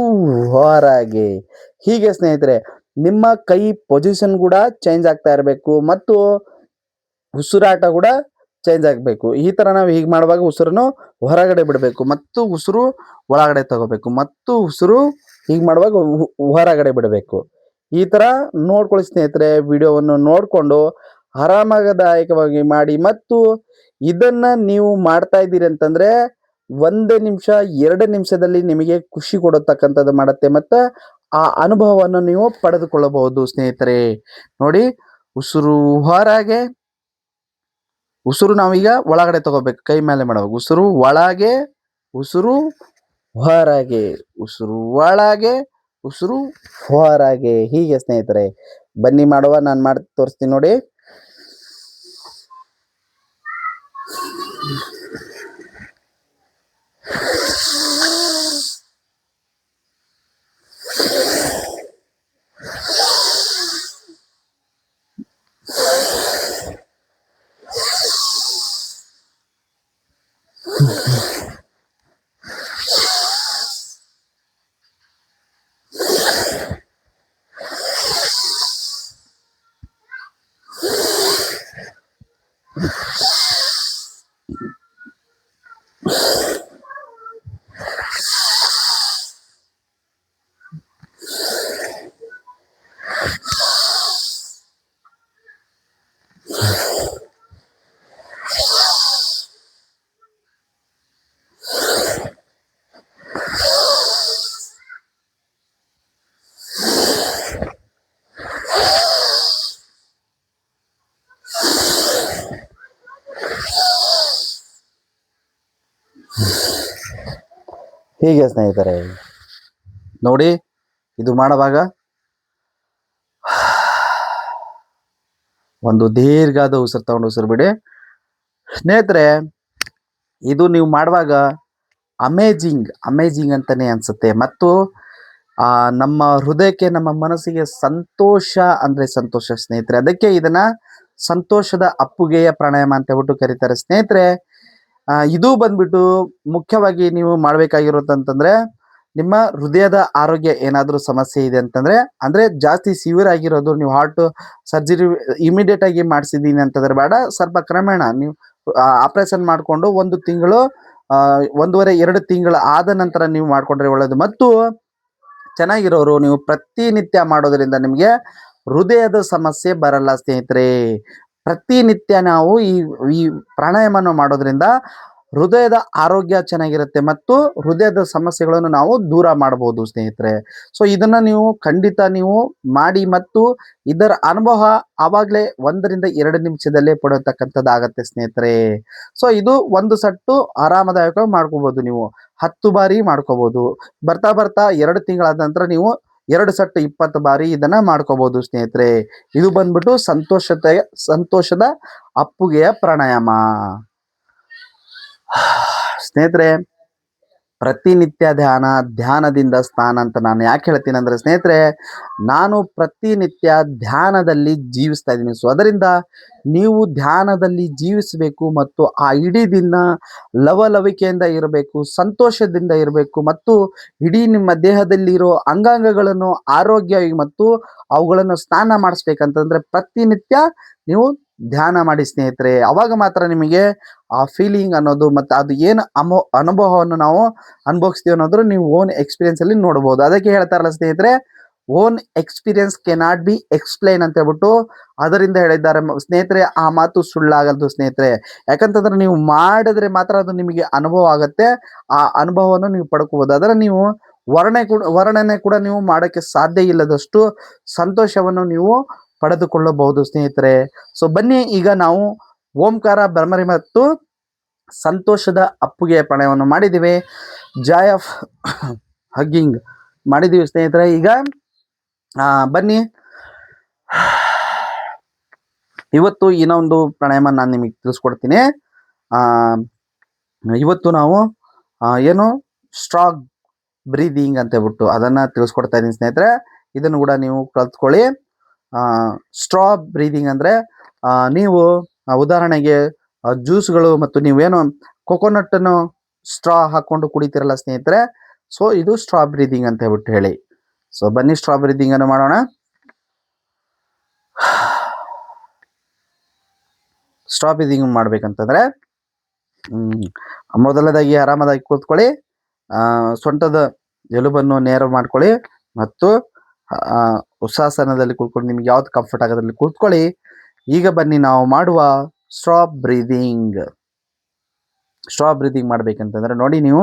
ಹೊರಗೆ, ಹೀಗೆ ಸ್ನೇಹಿತರೆ ನಿಮ್ಮ ಕೈ ಪೊಸಿಷನ್ ಕೂಡ ಚೇಂಜ್ ಆಗ್ತಾ ಇರಬೇಕು ಮತ್ತು ಉಸಿರಾಟ ಕೂಡ ಚೇಂಜ್ ಆಗಬೇಕು. ಈ ತರ ನಾವು ಹೀಗೆ ಮಾಡುವಾಗ ಉಸಿರನ್ನು ಹೊರಗಡೆ ಬಿಡಬೇಕು ಮತ್ತು ಉಸಿರು ಒಳಗಡೆ ತಗೋಬೇಕು ಮತ್ತು ಉಸಿರು ಹೀಗೆ ಮಾಡುವಾಗ ಹೊರಗಡೆ ಬಿಡಬೇಕು. ಈ ತರ ನೋಡ್ಕೊಳ್ಳಿ ಸ್ನೇಹಿತರೆ. ವಿಡಿಯೋವನ್ನು ನೋಡಿಕೊಂಡು ಆರಾಮದಾಯಕವಾಗಿ ಮಾಡಿ ಮತ್ತು ಇದನ್ನ ನೀವು ಮಾಡ್ತಾ ಇದ್ದೀರಿ ಅಂತಂದ್ರೆ 1 ನಿಮಿಷ 2 ನಿಮಿಷದಲ್ಲಿ ನಿಮಗೆ ಖುಷಿ ಕೊಡತಕ್ಕಂಥದ್ದು ಮಾಡುತ್ತೆ ಮತ್ತು ಆ ಅನುಭವವನ್ನು ನೀವು ಪಡೆದುಕೊಳ್ಳಬಹುದು ಸ್ನೇಹಿತರೆ. ನೋಡಿ, ಉಸಿರು ಹೊರಗೆ, ಉಸಿರು ನಾವೀಗ ಒಳಗಡೆ ತಗೋಬೇಕು, ಕೈ ಮೇಲೆ ಮಾಡಬೇಕು. ಉಸಿರು ಒಳಗೆ, ಉಸಿರು ಹೊರಗೆ, ಉಸಿರು ಒಳಗೆ, ಉಸಿರು ಹೊರಗೆ. ಹೀಗೆ ಸ್ನೇಹಿತರೆ ಬನ್ನಿ ಮಾಡುವ. ನಾನು ಮಾಡಿ ತೋರಿಸ್ತೀನಿ ನೋಡಿ. ಹೀಗೆ ಸ್ನೇಹಿತರೆ ನೋಡಿ, ಇದು ಮಾಡುವಾಗ ಒಂದು ದೀರ್ಘಾದ ಉಸಿರು ತಗೊಂಡು ಉಸಿರು ಬಿಡಿ ಸ್ನೇಹಿತರೆ. ಇದು ನೀವು ಮಾಡುವಾಗ ಅಮೇಜಿಂಗ್ ಅಂತಾನೆ ಅನ್ಸುತ್ತೆ ಮತ್ತು ನಮ್ಮ ಹೃದಯಕ್ಕೆ, ನಮ್ಮ ಮನಸ್ಸಿಗೆ ಸಂತೋಷ ಅಂದ್ರೆ ಸಂತೋಷ ಸ್ನೇಹಿತರೆ. ಅದಕ್ಕೆ ಇದನ್ನ ಸಂತೋಷದ ಅಪ್ಪುಗೆಯ ಪ್ರಾಣಾಯಾಮ ಅಂತ ಹೇಳ್ಬಿಟ್ಟು ಕರೀತಾರೆ ಸ್ನೇಹಿತರೆ. ಇದು ಬಂದ್ಬಿಟ್ಟು ಮುಖ್ಯವಾಗಿ ನೀವು ಮಾಡ್ಬೇಕಾಗಿರೋದಂತಂದ್ರೆ, ನಿಮ್ಮ ಹೃದಯದ ಆರೋಗ್ಯ ಏನಾದರೂ ಸಮಸ್ಯೆ ಇದೆ ಅಂತಂದ್ರೆ, ಅಂದ್ರೆ ಜಾಸ್ತಿ ಸಿವಿಯರ್ ಆಗಿರೋದು, ನೀವು ಹಾರ್ಟ್ ಸರ್ಜರಿ ಇಮಿಡಿಯೇಟ್ ಆಗಿ ಮಾಡಿಸಿದೀನಿ ಅಂತಂದ್ರೆ ಬೇಡ, ಸ್ವಲ್ಪ ಕ್ರಮೇಣ ನೀವು ಆಪರೇಷನ್ ಮಾಡಿಕೊಂಡು 1 ತಿಂಗಳು 1.5-2 ತಿಂಗಳು ಆದ ನಂತರ ನೀವು ಮಾಡ್ಕೊಂಡ್ರೆ ಒಳ್ಳೇದು. ಮತ್ತು ಚೆನ್ನಾಗಿರೋರು ನೀವು ಪ್ರತಿನಿತ್ಯ ಮಾಡೋದ್ರಿಂದ ನಿಮಗೆ ಹೃದಯದ ಸಮಸ್ಯೆ ಬರಲ್ಲ ಸ್ನೇಹಿತರೆ. ಪ್ರತಿನಿತ್ಯ ನಾವು ಈ ಪ್ರಾಣಾಯಾಮವನ್ನು ಮಾಡೋದ್ರಿಂದ ಹೃದಯದ ಆರೋಗ್ಯ ಚೆನ್ನಾಗಿರುತ್ತೆ ಮತ್ತು ಹೃದಯದ ಸಮಸ್ಯೆಗಳನ್ನು ನಾವು ದೂರ ಮಾಡಬಹುದು ಸ್ನೇಹಿತರೆ. ಸೊ ಇದನ್ನ ನೀವು ಖಂಡಿತ ನೀವು ಮಾಡಿ ಮತ್ತು ಇದರ ಅನುಭವ ಆವಾಗಲೇ 1-2 ನಿಮಿಷದಲ್ಲೇ ಪಡೆಯತಕ್ಕಂಥದ್ದಾಗತ್ತೆ ಸ್ನೇಹಿತರೆ. ಸೊ ಇದು ಒಂದು ಸಟ್ಟು ಆರಾಮದಾಯಕವಾಗಿ ಮಾಡ್ಕೋಬಹುದು. ನೀವು 10 ಬಾರಿ ಮಾಡ್ಕೋಬಹುದು. ಬರ್ತಾ ಬರ್ತಾ 2 ತಿಂಗಳಾದ ನಂತರ ನೀವು 2 ಸಟ್ಟು 20 ಬಾರಿ ಇದನ್ನ ಮಾಡ್ಕೋಬಹುದು ಸ್ನೇಹಿತರೆ. ಇದು ಬಂದ್ಬಿಟ್ಟು ಸಂತೋಷದ ಅಪ್ಪುಗೆಯ ಪ್ರಾಣಾಯಾಮ ಸ್ನೇಹಿತರೆ. ಪ್ರತಿನಿತ್ಯ ಧ್ಯಾನದಿಂದ ಸ್ನಾನ ಅಂತ ನಾನು ಯಾಕೆ ಹೇಳ್ತೀನಿ ಅಂದ್ರೆ ಸ್ನೇಹಿತರೆ, ನಾನು ಪ್ರತಿನಿತ್ಯ ಧ್ಯಾನದಲ್ಲಿ ಜೀವಿಸ್ತಾ ಇದ್ದೀನಿ. ಸೊ ಅದರಿಂದ ನೀವು ಧ್ಯಾನದಲ್ಲಿ ಜೀವಿಸಬೇಕು ಮತ್ತು ಆ ಇಡೀ ದಿನ ಲವಲವಿಕೆಯಿಂದ ಇರಬೇಕು, ಸಂತೋಷದಿಂದ ಇರಬೇಕು ಮತ್ತು ಇಡೀ ನಿಮ್ಮ ದೇಹದಲ್ಲಿರೋ ಅಂಗಾಂಗಗಳನ್ನು ಆರೋಗ್ಯ ಮತ್ತು ಅವುಗಳನ್ನು ಸ್ನಾನ ಮಾಡಿಸ್ಬೇಕಂತಂದ್ರೆ ಪ್ರತಿನಿತ್ಯ ನೀವು ಧ್ಯಾನ ಮಾಡಿ ಸ್ನೇಹಿತರೆ. ಅವಾಗ ಮಾತ್ರ ನಿಮಗೆ ಆ ಫೀಲಿಂಗ್ ಅನ್ನೋದು ಮತ್ತು ಅದು ಏನು ಅನುಭವವನ್ನು ನಾವು ಅನುಭವಿಸ್ತೀವಿ ಅನ್ನೋದ್ರ ನೀವು ಓನ್ ಎಕ್ಸ್ಪೀರಿಯನ್ಸ್ ಅಲ್ಲಿ ನೋಡಬಹುದು. ಅದಕ್ಕೆ ಹೇಳ್ತಾರಲ್ಲ ಸ್ನೇಹಿತರೆ, own experience cannot be explain ಅಂತ ಹೇಳ್ಬಿಟ್ಟು ಅದರಿಂದ ಹೇಳಿದ್ದಾರೆ ಸ್ನೇಹಿತರೆ. ಆ ಮಾತು ಸುಳ್ಳಾಗಲ್ದು ಸ್ನೇಹಿತರೆ. ಯಾಕಂತಂದ್ರೆ ನೀವು ಮಾಡಿದ್ರೆ ಮಾತ್ರ ಅದು ನಿಮಗೆ ಅನುಭವ ಆಗತ್ತೆ. ಆ ಅನುಭವವನ್ನು ನೀವು ಪಡ್ಕೋಬಹುದು. ಅದರ ನೀವು ವರ್ಣನೆ ಕೂಡ ನೀವು ಮಾಡೋಕ್ಕೆ ಸಾಧ್ಯ ಇಲ್ಲದಷ್ಟು ಸಂತೋಷವನ್ನು ನೀವು ಪಡೆದುಕೊಳ್ಳಬಹುದು ಸ್ನೇಹಿತರೆ. ಸೊ ಬನ್ನಿ, ಈಗ ನಾವು ಓಂಕಾರ, ಭ್ರಮರಿ ಮತ್ತು ಸಂತೋಷದ ಅಪ್ಪುಗೆಯ ಪ್ರಾಣಾಯಾಮವನ್ನು ಮಾಡಿದ್ದೀವಿ. ಜಾಯ್ ಆಫ್ ಹಗ್ಗಿಂಗ್ ಮಾಡಿದ್ದೀವಿ ಸ್ನೇಹಿತರೆ. ಈಗ ಬನ್ನಿ, ಇವತ್ತು ಇನ್ನೊಂದು ಪ್ರಾಣಾಯಾಮ ನಾನು ನಿಮಗೆ ತಿಳಿಸ್ಕೊಡ್ತೀನಿ. ಇವತ್ತು ನಾವು ಏನು ಸ್ಟ್ರಾಗ್ ಬ್ರೀದಿಂಗ್ ಅಂತ ಹೇಳ್ಬಿಟ್ಟು ಅದನ್ನ ತಿಳಿಸ್ಕೊಡ್ತಾ ಇದ್ದೀನಿ ಸ್ನೇಹಿತರೆ. ಇದನ್ನು ಕೂಡ ನೀವು ಕಲ್ತ್ಕೊಳ್ಳಿ. ಸ್ಟ್ರಾ ಬ್ರೀದಿಂಗ್ ಅಂದ್ರೆ ನೀವು ಉದಾಹರಣೆಗೆ ಜ್ಯೂಸ್ಗಳು ಮತ್ತು ನೀವೇನು ಕೊಕೊನಟ್ ಅನ್ನು ಸ್ಟ್ರಾ ಹಾಕೊಂಡು ಕುಡಿತೀರಲ್ಲ ಸ್ನೇಹಿತರೆ, ಸೊ ಇದು ಸ್ಟ್ರಾ ಬ್ರೀದಿಂಗ್ ಅಂತ ಹೇಳ್ಬಿಟ್ಟು ಹೇಳಿ. ಸೊ ಬನ್ನಿ ಸ್ಟ್ರಾ ಬ್ರೀದಿಂಗ್ ಅನ್ನು ಮಾಡೋಣ. ಸ್ಟ್ರಾ ಬ್ರೀದಿಂಗ್ ಮಾಡ್ಬೇಕಂತಂದ್ರೆ ಮೊದಲನೇದಾಗಿ ಆರಾಮದಾಗಿ ಕೂತ್ಕೊಳ್ಳಿ. ಸೊಂಟದ ಎಲುಬನ್ನು ನೇರ ಮಾಡ್ಕೊಳ್ಳಿ ಮತ್ತು ಉತ್ಸಾಸನದಲ್ಲಿ ಕೂತ್ಕೊಂಡು ನಿಮ್ಗೆ ಯಾವ್ದು ಕಂಫರ್ಟ್ ಆಗೋದ್ರಲ್ಲಿ ಕೂತ್ಕೊಳ್ಳಿ. ಈಗ ಬನ್ನಿ ನಾವು ಮಾಡುವ ಸ್ಟ್ರಾ ಬ್ರೀದಿಂಗ್ ಮಾಡ್ಬೇಕಂತಂದ್ರೆ ನೋಡಿ, ನೀವು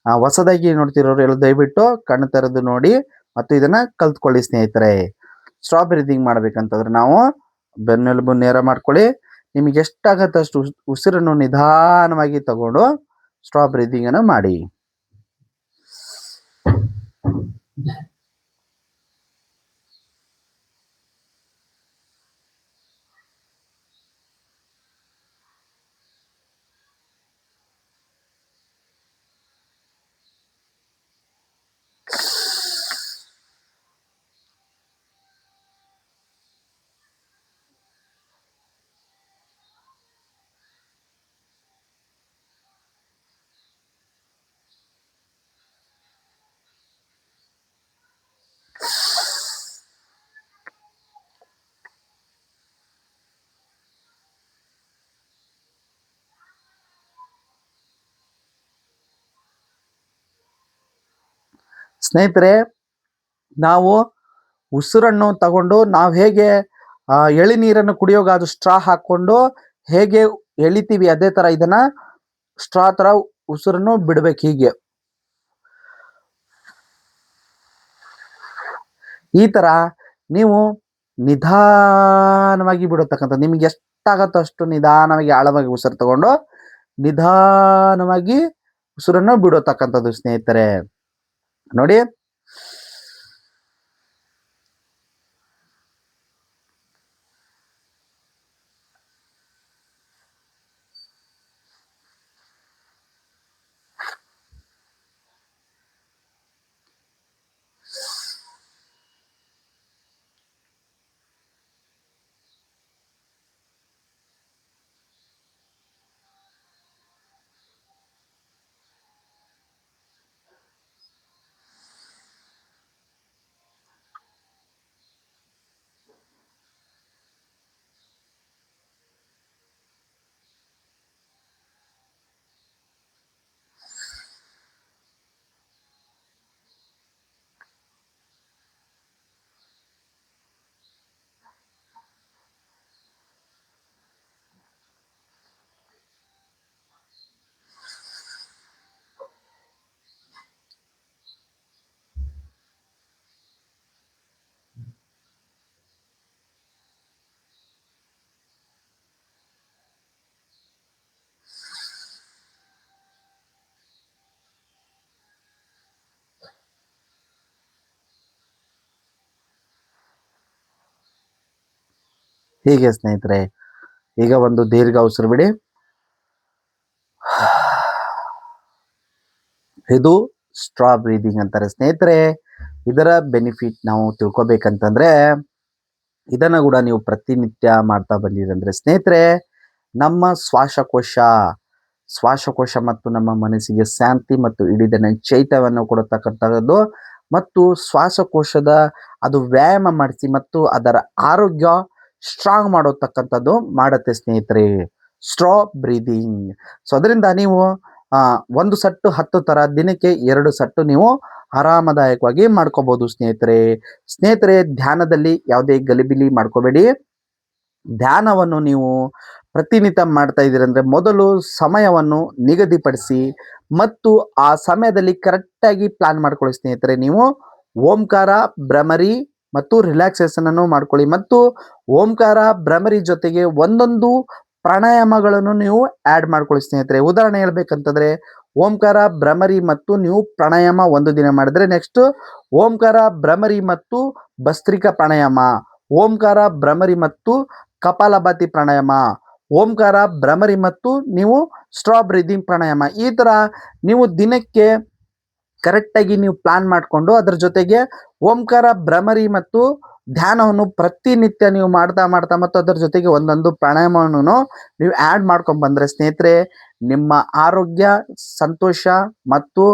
ಹೊಸದಾಗಿ ನೋಡ್ತಿರೋರು ಎಲ್ಲ ದಯವಿಟ್ಟು ಕಣ್ಣು ತೆರೆದು ನೋಡಿ ಮತ್ತು ಇದನ್ನ ಕಲ್ತ್ಕೊಳ್ಳಿ ಸ್ನೇಹಿತರೆ. ಸ್ಟ್ರಾ ಬ್ರೀದಿಂಗ್ ಮಾಡ್ಬೇಕಂತಂದ್ರೆ ನಾವು ಬೆನ್ನೆಲುಬು ನೇರ ಮಾಡ್ಕೊಳ್ಳಿ. ನಿಮಗೆ ಎಷ್ಟಾಗತ್ತೆ ಅಷ್ಟು ಉಸಿರನ್ನು ನಿಧಾನವಾಗಿ ತಗೊಂಡು ಸ್ಟ್ರಾ ಬ್ರೀದಿಂಗ್ ಅನ್ನು ಮಾಡಿ. ಸ್ನೇಹಿತರೆ, ನಾವು ಉಸಿರನ್ನು ತಗೊಂಡು ನಾವು ಹೇಗೆ ಎಳಿನೀರನ್ನು ಕುಡಿಯೋಗ ಅದು ಸ್ಟ್ರಾ ಹಾಕೊಂಡು ಹೇಗೆ ಎಳಿತೀವಿ, ಅದೇ ತರ ಇದನ್ನ ಸ್ಟ್ರಾ ತರ ಉಸಿರನ್ನು ಬಿಡ್ಬೇಕು. ಹೀಗೆ ಈ ತರ ನೀವು ನಿಧಾನವಾಗಿ ಬಿಡತಕ್ಕಂಥ, ನಿಮ್ಗೆ ಎಷ್ಟಾಗತ್ತೋ ಅಷ್ಟು ನಿಧಾನವಾಗಿ ಆಳವಾಗಿ ಉಸಿರು ತಗೊಂಡು ನಿಧಾನವಾಗಿ ಉಸಿರನ್ನು ಬಿಡತಕ್ಕಂಥದ್ದು ಸ್ನೇಹಿತರೆ. ನೋಡಿ, ಹೀಗೆ ಸ್ನೇಹಿತರೆ. ಈಗ ಒಂದು ದೀರ್ಘ ಉಸಿರು ಬಿಡಿ. ಇದು ಸ್ಟ್ರಾ ಬ್ರೀದಿಂಗ್ ಅಂತಾರೆ ಸ್ನೇಹಿತರೆ. ಇದರ ಬೆನಿಫಿಟ್ ನಾವು ತಿಳ್ಕೊಬೇಕಂತಂದ್ರೆ, ಇದನ್ನ ಕೂಡ ನೀವು ಪ್ರತಿನಿತ್ಯ ಮಾಡ್ತಾ ಬಂದಿರಂದ್ರೆ ಸ್ನೇಹಿತರೆ, ನಮ್ಮ ಶ್ವಾಸಕೋಶ ಮತ್ತು ನಮ್ಮ ಮನಸ್ಸಿಗೆ ಶಾಂತಿ ಮತ್ತು ಇಡೀ ದಿನ ಚೈತನ್ಯವನ್ನು ಕೊಡತಕ್ಕಂಥದ್ದು ಮತ್ತು ಶ್ವಾಸಕೋಶದ ಅದು ವ್ಯಾಯಾಮ ಮಾಡಿಸಿ ಮತ್ತು ಅದರ ಆರೋಗ್ಯ ಸ್ಟ್ರಾಂಗ್ ಮಾಡೋತಕ್ಕಂಥದ್ದು ಮಾಡುತ್ತೆ ಸ್ನೇಹಿತರೆ ಸ್ಟ್ರಾ ಬ್ರೀದಿಂಗ್. ಸೊ ಅದರಿಂದ ನೀವು ಒಂದು ಸಟ್ಟು 10 ತರ, ದಿನಕ್ಕೆ 2 ಸಟ್ಟು ನೀವು ಆರಾಮದಾಯಕವಾಗಿ ಮಾಡ್ಕೋಬಹುದು ಸ್ನೇಹಿತರೆ. ಧ್ಯಾನದಲ್ಲಿ ಯಾವುದೇ ಗಲಿಬಿಲಿ ಮಾಡ್ಕೋಬೇಡಿ. ಧ್ಯಾನವನ್ನು ನೀವು ಪ್ರತಿನಿತ್ಯ ಮಾಡ್ತಾ ಇದ್ದೀರಂದ್ರೆ ಮೊದಲು ಸಮಯವನ್ನು ನಿಗದಿಪಡಿಸಿ ಮತ್ತು ಆ ಸಮಯದಲ್ಲಿ ಕರೆಕ್ಟಾಗಿ ಪ್ಲಾನ್ ಮಾಡ್ಕೊಳ್ಳಿ ಸ್ನೇಹಿತರೆ. ನೀವು ಓಂಕಾರ, ಭ್ರಮರಿ ಮತ್ತು ರಿಲ್ಯಾಕ್ಸೇಷನ್ ಅನ್ನು ಮಾಡ್ಕೊಳ್ಳಿ ಮತ್ತು ಓಂಕಾರ, ಭ್ರಮರಿ ಜೊತೆಗೆ ಒಂದೊಂದು ಪ್ರಾಣಾಯಾಮಗಳನ್ನು ನೀವು ಆ್ಯಡ್ ಮಾಡ್ಕೊಳ್ಳಿ ಸ್ನೇಹಿತರೆ. ಉದಾಹರಣೆ ಹೇಳ್ಬೇಕಂತಂದ್ರೆ, ಓಂಕಾರ, ಭ್ರಮರಿ ಮತ್ತು ನೀವು ಪ್ರಾಣಾಯಾಮ ಒಂದು ದಿನ ಮಾಡಿದ್ರೆ, ನೆಕ್ಸ್ಟ್ ಓಂಕಾರ, ಭ್ರಮರಿ ಮತ್ತು ಭಸ್ತ್ರಿಕಾ ಪ್ರಾಣಾಯಾಮ, ಓಂಕಾರ, ಭ್ರಮರಿ ಮತ್ತು ಕಪಾಲಭಾತಿ ಪ್ರಾಣಾಯಾಮ, ಓಂಕಾರ, ಭ್ರಮರಿ ಮತ್ತು ನೀವು ಸ್ಟ್ರಾ ಬ್ರೀದಿಂಗ್ ಪ್ರಾಣಾಯಾಮ. ಈ ತರ ನೀವು ದಿನಕ್ಕೆ ಕರೆಕ್ಟಾಗಿ ನೀವು ಪ್ಲಾನ್ ಮಾಡಿಕೊಂಡು ಅದರ ಜೊತೆಗೆ ಓಂಕಾರ, ಭ್ರಮರಿ ಮತ್ತು ಧ್ಯಾನವನ್ನು ಪ್ರತಿನಿತ್ಯ ನೀವು ಮಾಡ್ತಾ ಮತ್ತು ಅದರ ಜೊತೆಗೆ ಒಂದೊಂದು ಪ್ರಾಣಾಯಾಮವನ್ನು ನೀವು ಆ್ಯಡ್ ಮಾಡ್ಕೊಂಡು ಬಂದ್ರೆ ಸ್ನೇಹಿತರೆ, ನಿಮ್ಮ ಆರೋಗ್ಯ, ಸಂತೋಷ ಮತ್ತು